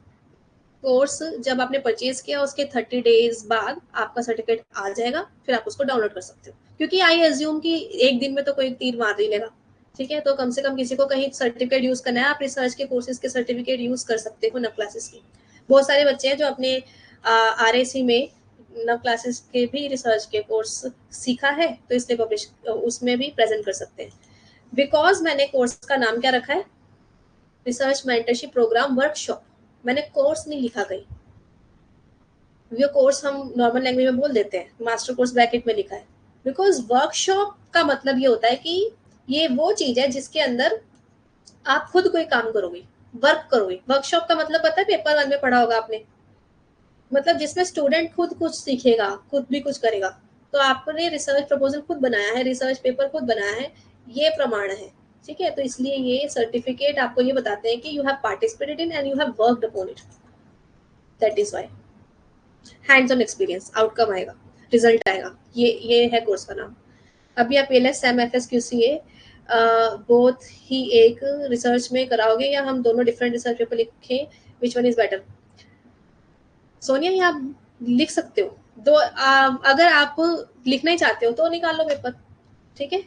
कोर्स जब आपने परचेज किया उसके 30 डेज बाद आपका सर्टिफिकेट आ जाएगा, फिर आप उसको डाउनलोड कर सकते हो। क्योंकि आई एज्यूम कि एक दिन में तो कोई तीर मार नहीं लेगा। ठीक है, तो कम से कम किसी को कहीं सर्टिफिकेट यूज करना है, आप रिसर्च के कोर्सेज के सर्टिफिकेट यूज कर सकते हो नव क्लासेस की। बहुत सारे बच्चे हैं जो अपने RAC में नव क्लासेस के भी रिसर्च के कोर्स सीखा है, तो इसलिए पब्लिश उसमें भी प्रेजेंट कर सकते हैं। बिकॉज मैंने कोर्स का नाम क्या रखा है, रिसर्च मेंटरशिप प्रोग्राम वर्कशॉप, मैंने कोर्स नहीं लिखा कहीं। ये कोर्स हम नॉर्मल लैंग्वेज में बोल देते हैं, मास्टर कोर्स ब्रैकेट में लिखा है, बिकॉज वर्कशॉप का मतलब ये होता है कि ये वो चीज है जिसके अंदर आप खुद कोई काम करोगे, वर्क करोगे। वर्कशॉप का मतलब पता है, पेपर 1 में पढ़ा होगा आपने, मतलब जिसमें स्टूडेंट खुद कुछ सीखेगा, खुद भी कुछ करेगा। तो आपने रिसर्च प्रपोजल खुद बनाया है, रिसर्च पेपर खुद बनाया है, ये प्रमाण है। ठीक है, तो इसलिए ये सर्टिफिकेट आपको ये बताते हैं कि you have participated in and you have worked upon it, that is why. Hands on experience outcome आएगा, रिजल्ट आएगा, ये है कोर्स का नाम। अभी आप LS M F S Q C A both ही एक रिसर्च में कराओगे, या हम दोनों डिफरेंट रिसर्च पेपर लिखें, which one is better? Sonia, ये आप लिख सकते हो दो, अगर आप लिखना ही चाहते हो तो निकाल लो पेपर। ठीक है,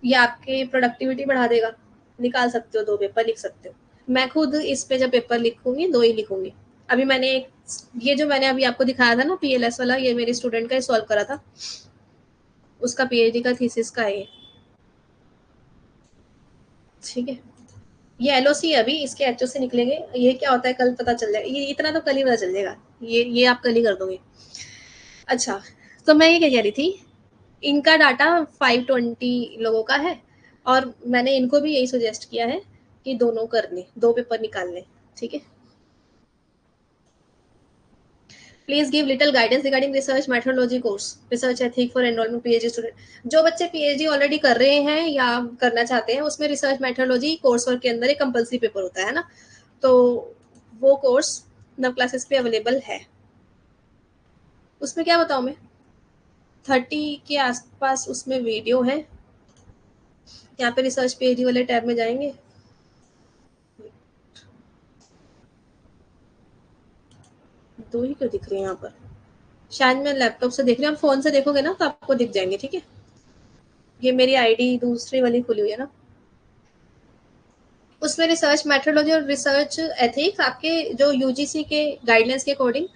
ये आपके प्रोडक्टिविटी बढ़ा देगा, निकाल सकते हो, 2 पेपर लिख सकते हो। मैं खुद इस पे जब पेपर लिखूंगी 2 ही लिखूंगी। अभी मैंने ये जो मैंने अभी आपको दिखाया था ना PLS वाला, ये मेरी स्टूडेंट का ही सॉल्व करा था, उसका PhD का थीसिस का है। ठीक है, ये LOC है, अभी इसके HO से निकलेंगे, ये क्या होता है कल पता चल जाएगा, ये इतना तो कल ही पता चल जाएगा, ये आप कल ही कर दोगे। अच्छा, तो मैं ये क्या कह रही थी, इनका डाटा 520 लोगों का है, और मैंने इनको भी यही सजेस्ट किया है कि दोनों कर लें, 2 पेपर निकाल लें। ठीक है, please give little guidance regarding research methodology course, research ethic for enrolment PhD student. जो बच्चे PhD ऑलरेडी कर रहे हैं या करना चाहते हैं, उसमें रिसर्च मेथोडोलॉजी कोर्स वर्क के अंदर एक कंपलसरी पेपर होता है ना, तो वो कोर्स 9 क्लासेस पे अवेलेबल है। उसमें क्या बताऊं मैं, 30 के आसपास उसमें वीडियो है। यहाँ पे रिसर्च PhD वाले टैब में जाएंगे, दो ही क्यों दिख रहे हैं यहाँ पर, शायद मैं लैपटॉप से देख रही हूँ, आप फोन से देखोगे ना तो आपको दिख जाएंगे। ठीक है, ये मेरी आईडी दूसरी वाली खुली हुई है ना, उसमें रिसर्च मेथोडोलॉजी और रिसर्च एथिक्स आपके जो UGC के गाइडलाइंस के अकॉर्डिंग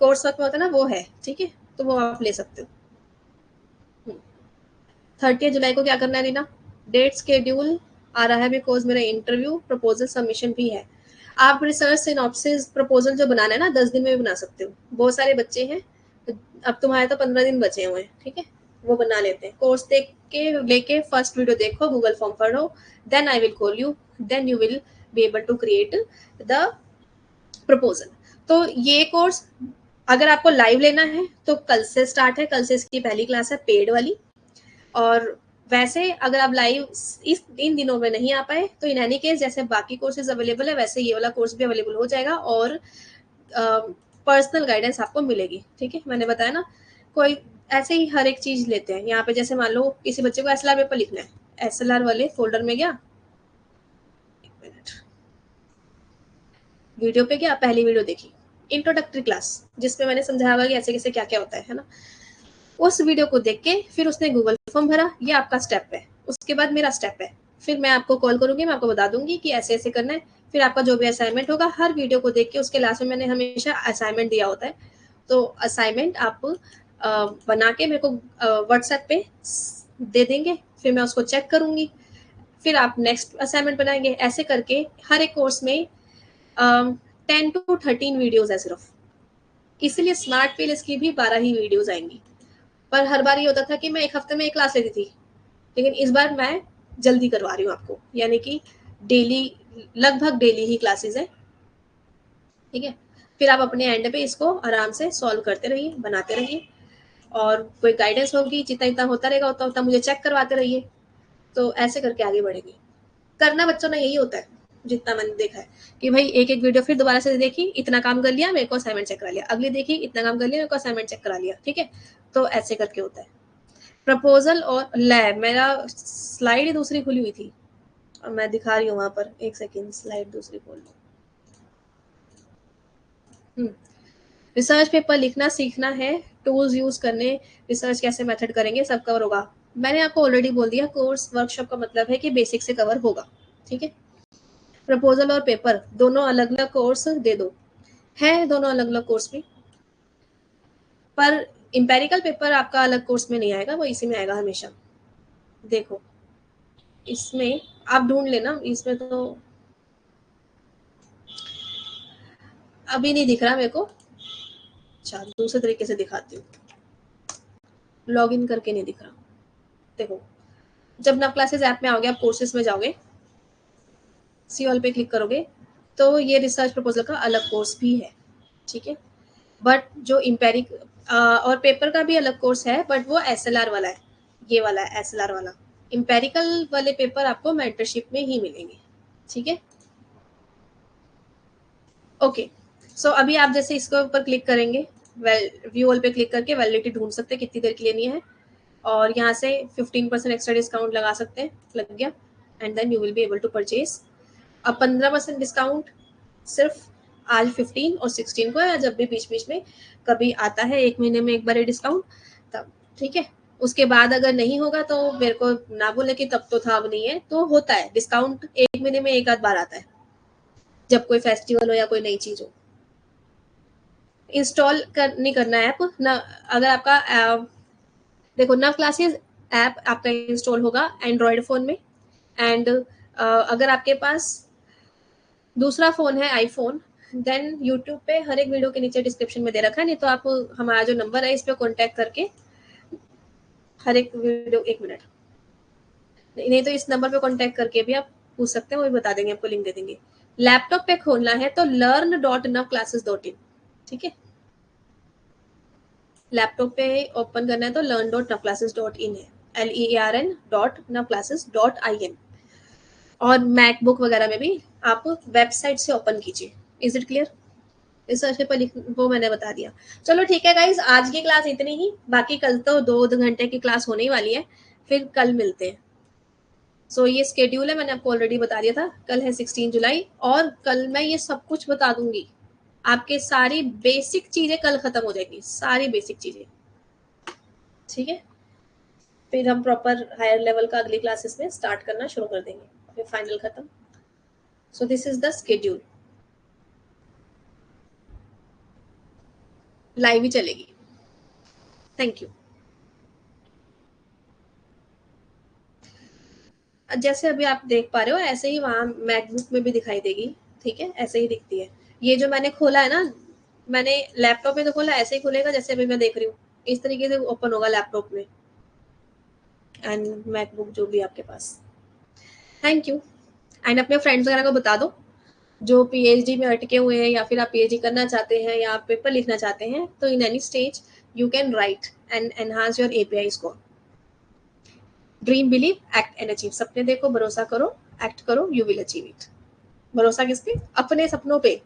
कोर्स वर्क में होता है ना, वो है। ठीक है, तो वो आप ले सकते हो। 30 जुलाई को क्या करना है रीना, डेट शेड्यूल आ रहा है, बिकॉज मेरा इंटरव्यू प्रपोजल सबमिशन भी है। आप रिसर्च सिनॉप्सिस प्रपोजल जो बनाना है ना 10 दिन में भी बना सकते हो, बहुत सारे बच्चे हैं, अब तुम्हारे तो 15 दिन बचे हुए हैं। ठीक है, वो बना लेते हैं। कोर्स देख के लेके फर्स्ट वीडियो देखो, गूगल फॉर्म पढ़ो, then I will call you, then you will be able to create the proposal. तो ये कोर्स अगर आपको लाइव लेना है तो कल से स्टार्ट है, कल से इसकी पहली क्लास है पेड वाली। और वैसे अगर आप लाइव इस इन दिनों में नहीं आ पाए तो इन एनी केस जैसे बाकी कोर्सेज अवेलेबल है वैसे ये वाला कोर्स भी अवेलेबल हो जाएगा, और पर्सनल गाइडेंस आपको मिलेगी। ठीक है, मैंने बताया ना, कोई ऐसे ही हर एक चीज लेते हैं यहाँ पे। जैसे मान लो किसी बच्चे को SLR पेपर लिखना है, SLR वाले फोल्डर में गया, एक मिनट, वीडियो पे गया, पहली वीडियो देखी इंट्रोडक्टरी क्लास, जिसमें मैंने समझाया होगा कि ऐसे कैसे क्या क्या होता है ना, उस वीडियो को देख के फिर उसने गूगल फॉर्म भरा, ये आपका स्टेप है। उसके बाद मेरा स्टेप है, फिर मैं आपको कॉल करूंगी, मैं आपको बता दूंगी कि ऐसे ऐसे करना है। फिर आपका जो भी असाइनमेंट होगा, हर वीडियो को देख के उसके लास्ट में मैंने हमेशा असाइनमेंट दिया होता है, तो असाइनमेंट आप बना के मेरे को व्हाट्सएप पे दे देंगे, फिर मैं उसको चेक करूंगी, फिर आप नेक्स्ट असाइनमेंट बनाएंगे। ऐसे करके हर एक कोर्स में 10 to 13 वीडियोज है सिर्फ, इसीलिए स्मार्ट पेल की भी 12 ही वीडियोज आएंगी। पर हर बार ये होता था कि मैं एक हफ्ते में एक क्लास लेती थी, लेकिन इस बार मैं जल्दी करवा रही हूँ आपको, यानी कि डेली, लगभग डेली ही क्लासेस है। ठीक है, फिर आप अपने एंड पे इसको आराम से सॉल्व करते रहिए, बनाते रहिए, और कोई गाइडेंस होगी, जितना इतना होता रहेगा उतना उतना मुझे चेक करवाते रहिए, तो ऐसे करके आगे बढ़ेंगे। करना बच्चों ने यही होता है, जितना मैंने देखा है कि भाई एक एक वीडियो फिर दोबारा से देखी, इतना काम कर लिया, मेरे को असाइनमेंट चेक करा लिया, अगली देखी, इतना काम कर लिया, मेरे को असाइनमेंट चेक करा लिया। ठीक है, तो ऐसे करके होता है। प्रपोजल और लैब, मेरा स्लाइड ही दूसरी खुली हुई थी, और मैं दिखा रही हूँ वहां पर, एक सेकेंड, स्लाइड दूसरी खोल लो। रिसर्च पेपर लिखना सीखना है, टूल्स यूज करने, रिसर्च कैसे मेथड करेंगे, सब कवर होगा। मैंने आपको ऑलरेडी बोल दिया, कोर्स वर्कशॉप का मतलब है कि बेसिक से कवर होगा। ठीक है, प्रपोजल और पेपर दोनों अलग अलग कोर्स दे दो, है दोनों अलग अलग कोर्स भी, पर इंपेरिकल पेपर आपका अलग कोर्स में नहीं आएगा, वो इसी में आएगा हमेशा। देखो इसमें आप ढूंढ लेना, इसमें तो अभी नहीं दिख रहा मेरे को। अच्छा, दूसरे तरीके से दिखाती हूँ, लॉग इन करके नहीं दिख रहा। देखो, जब नव क्लासेस ऐप में आओगे, आप कोर्सेज में जाओगे, सी ऑल पे क्लिक करोगे, तो ये रिसर्च प्रपोजल का अलग कोर्स भी है। ठीक है, बट जो इम्पेरिक और पेपर का भी अलग कोर्स है, बट वो SLR वाला है, ये वाला है SLR वाला। इम्पेरिकल वाले पेपर आपको मेंटरशिप में ही मिलेंगे। ठीक है, ओके। सो अभी आप जैसे इसके ऊपर क्लिक करेंगे, व्यू ऑल पे क्लिक करके वैलिडिटी ढूंढ सकते हैं कितनी देर की लेनी है, और यहाँ से 15% एक्स्ट्रा डिस्काउंट लगा सकते हैं, लग गया, and then you will be able to purchase. अब 15% डिस्काउंट सिर्फ आज 15 और 16 को है, जब भी बीच बीच में कभी आता है, एक महीने में एक बार डिस्काउंट, तब। ठीक है, उसके बाद अगर नहीं होगा तो मेरे को ना बोले कि तब तो था, अब नहीं है, तो होता है डिस्काउंट, एक महीने में एक आध बार आता है। जब कोई फेस्टिवल हो या कोई नई चीज हो। इंस्टॉल नहीं करना है ऐप ना। अगर आपका देखो नव क्लासेस ऐप आपका इंस्टॉल होगा एंड्रॉयड फोन में। एंड अगर आपके पास दूसरा फोन है आईफोन, देन यूट्यूब पे हर एक वीडियो के नीचे डिस्क्रिप्शन में दे रखा है, नहीं तो आप हमारा जो नंबर है इस पे कांटेक्ट करके हर एक वीडियो, एक मिनट, नहीं तो इस नंबर पे कांटेक्ट करके भी आप पूछ सकते हैं, वो भी बता देंगे, आपको लिंक दे देंगे। लैपटॉप पे खोलना है तो learn.navclasses.in, ठीक है। लैपटॉप पे ओपन करना है तो learn.navclasses.in है, learn.navclasses.in। और मैकबुक वगैरह में भी आप वेबसाइट से ओपन कीजिए। Is it clear? इस सर्च पर वो मैंने बता दिया। चलो ठीक है गाइज, आज की क्लास इतनी ही, बाकी कल तो 2 घंटे की क्लास होने ही वाली है, फिर कल मिलते हैं। सो ये स्केड्यूल है, मैंने आपको ऑलरेडी बता दिया था। कल है 16 जुलाई, और कल मैं ये सब कुछ बता दूंगी। आपके सारी बेसिक चीजें कल खत्म हो जाएगी, सारी बेसिक चीजें, ठीक है। फिर हम प्रॉपर हायर लेवल का अगली क्लासेस में स्टार्ट करना शुरू कर देंगे, फिर फाइनल खत्म। So this is the schedule, live ही चलेगी। Thank you. जैसे अभी आप देख पा रहे हो ऐसे ही वहां मैकबुक में भी दिखाई देगी, ठीक है, ऐसे ही दिखती है। ये जो मैंने खोला है ना, मैंने लैपटॉप में तो खोला, ऐसे ही खुलेगा जैसे अभी मैं देख रही हूँ, इस तरीके से ओपन होगा लैपटॉप में एंड मैकबुक जो भी आपके पास। Thank you. एंड अपने फ्रेंड्स वगैरह को बता दो जो पीएचडी में अटके हुए हैं, या फिर आप पीएचडी करना चाहते हैं या आप पेपर लिखना चाहते हैं, तो in any stage you can write and enhance your API score. Dream, believe, act and achieve. सपने देखो, भरोसा करो, एक्ट करो, यू विल अचीव इट। भरोसा किस पे? अपने सपनों पे।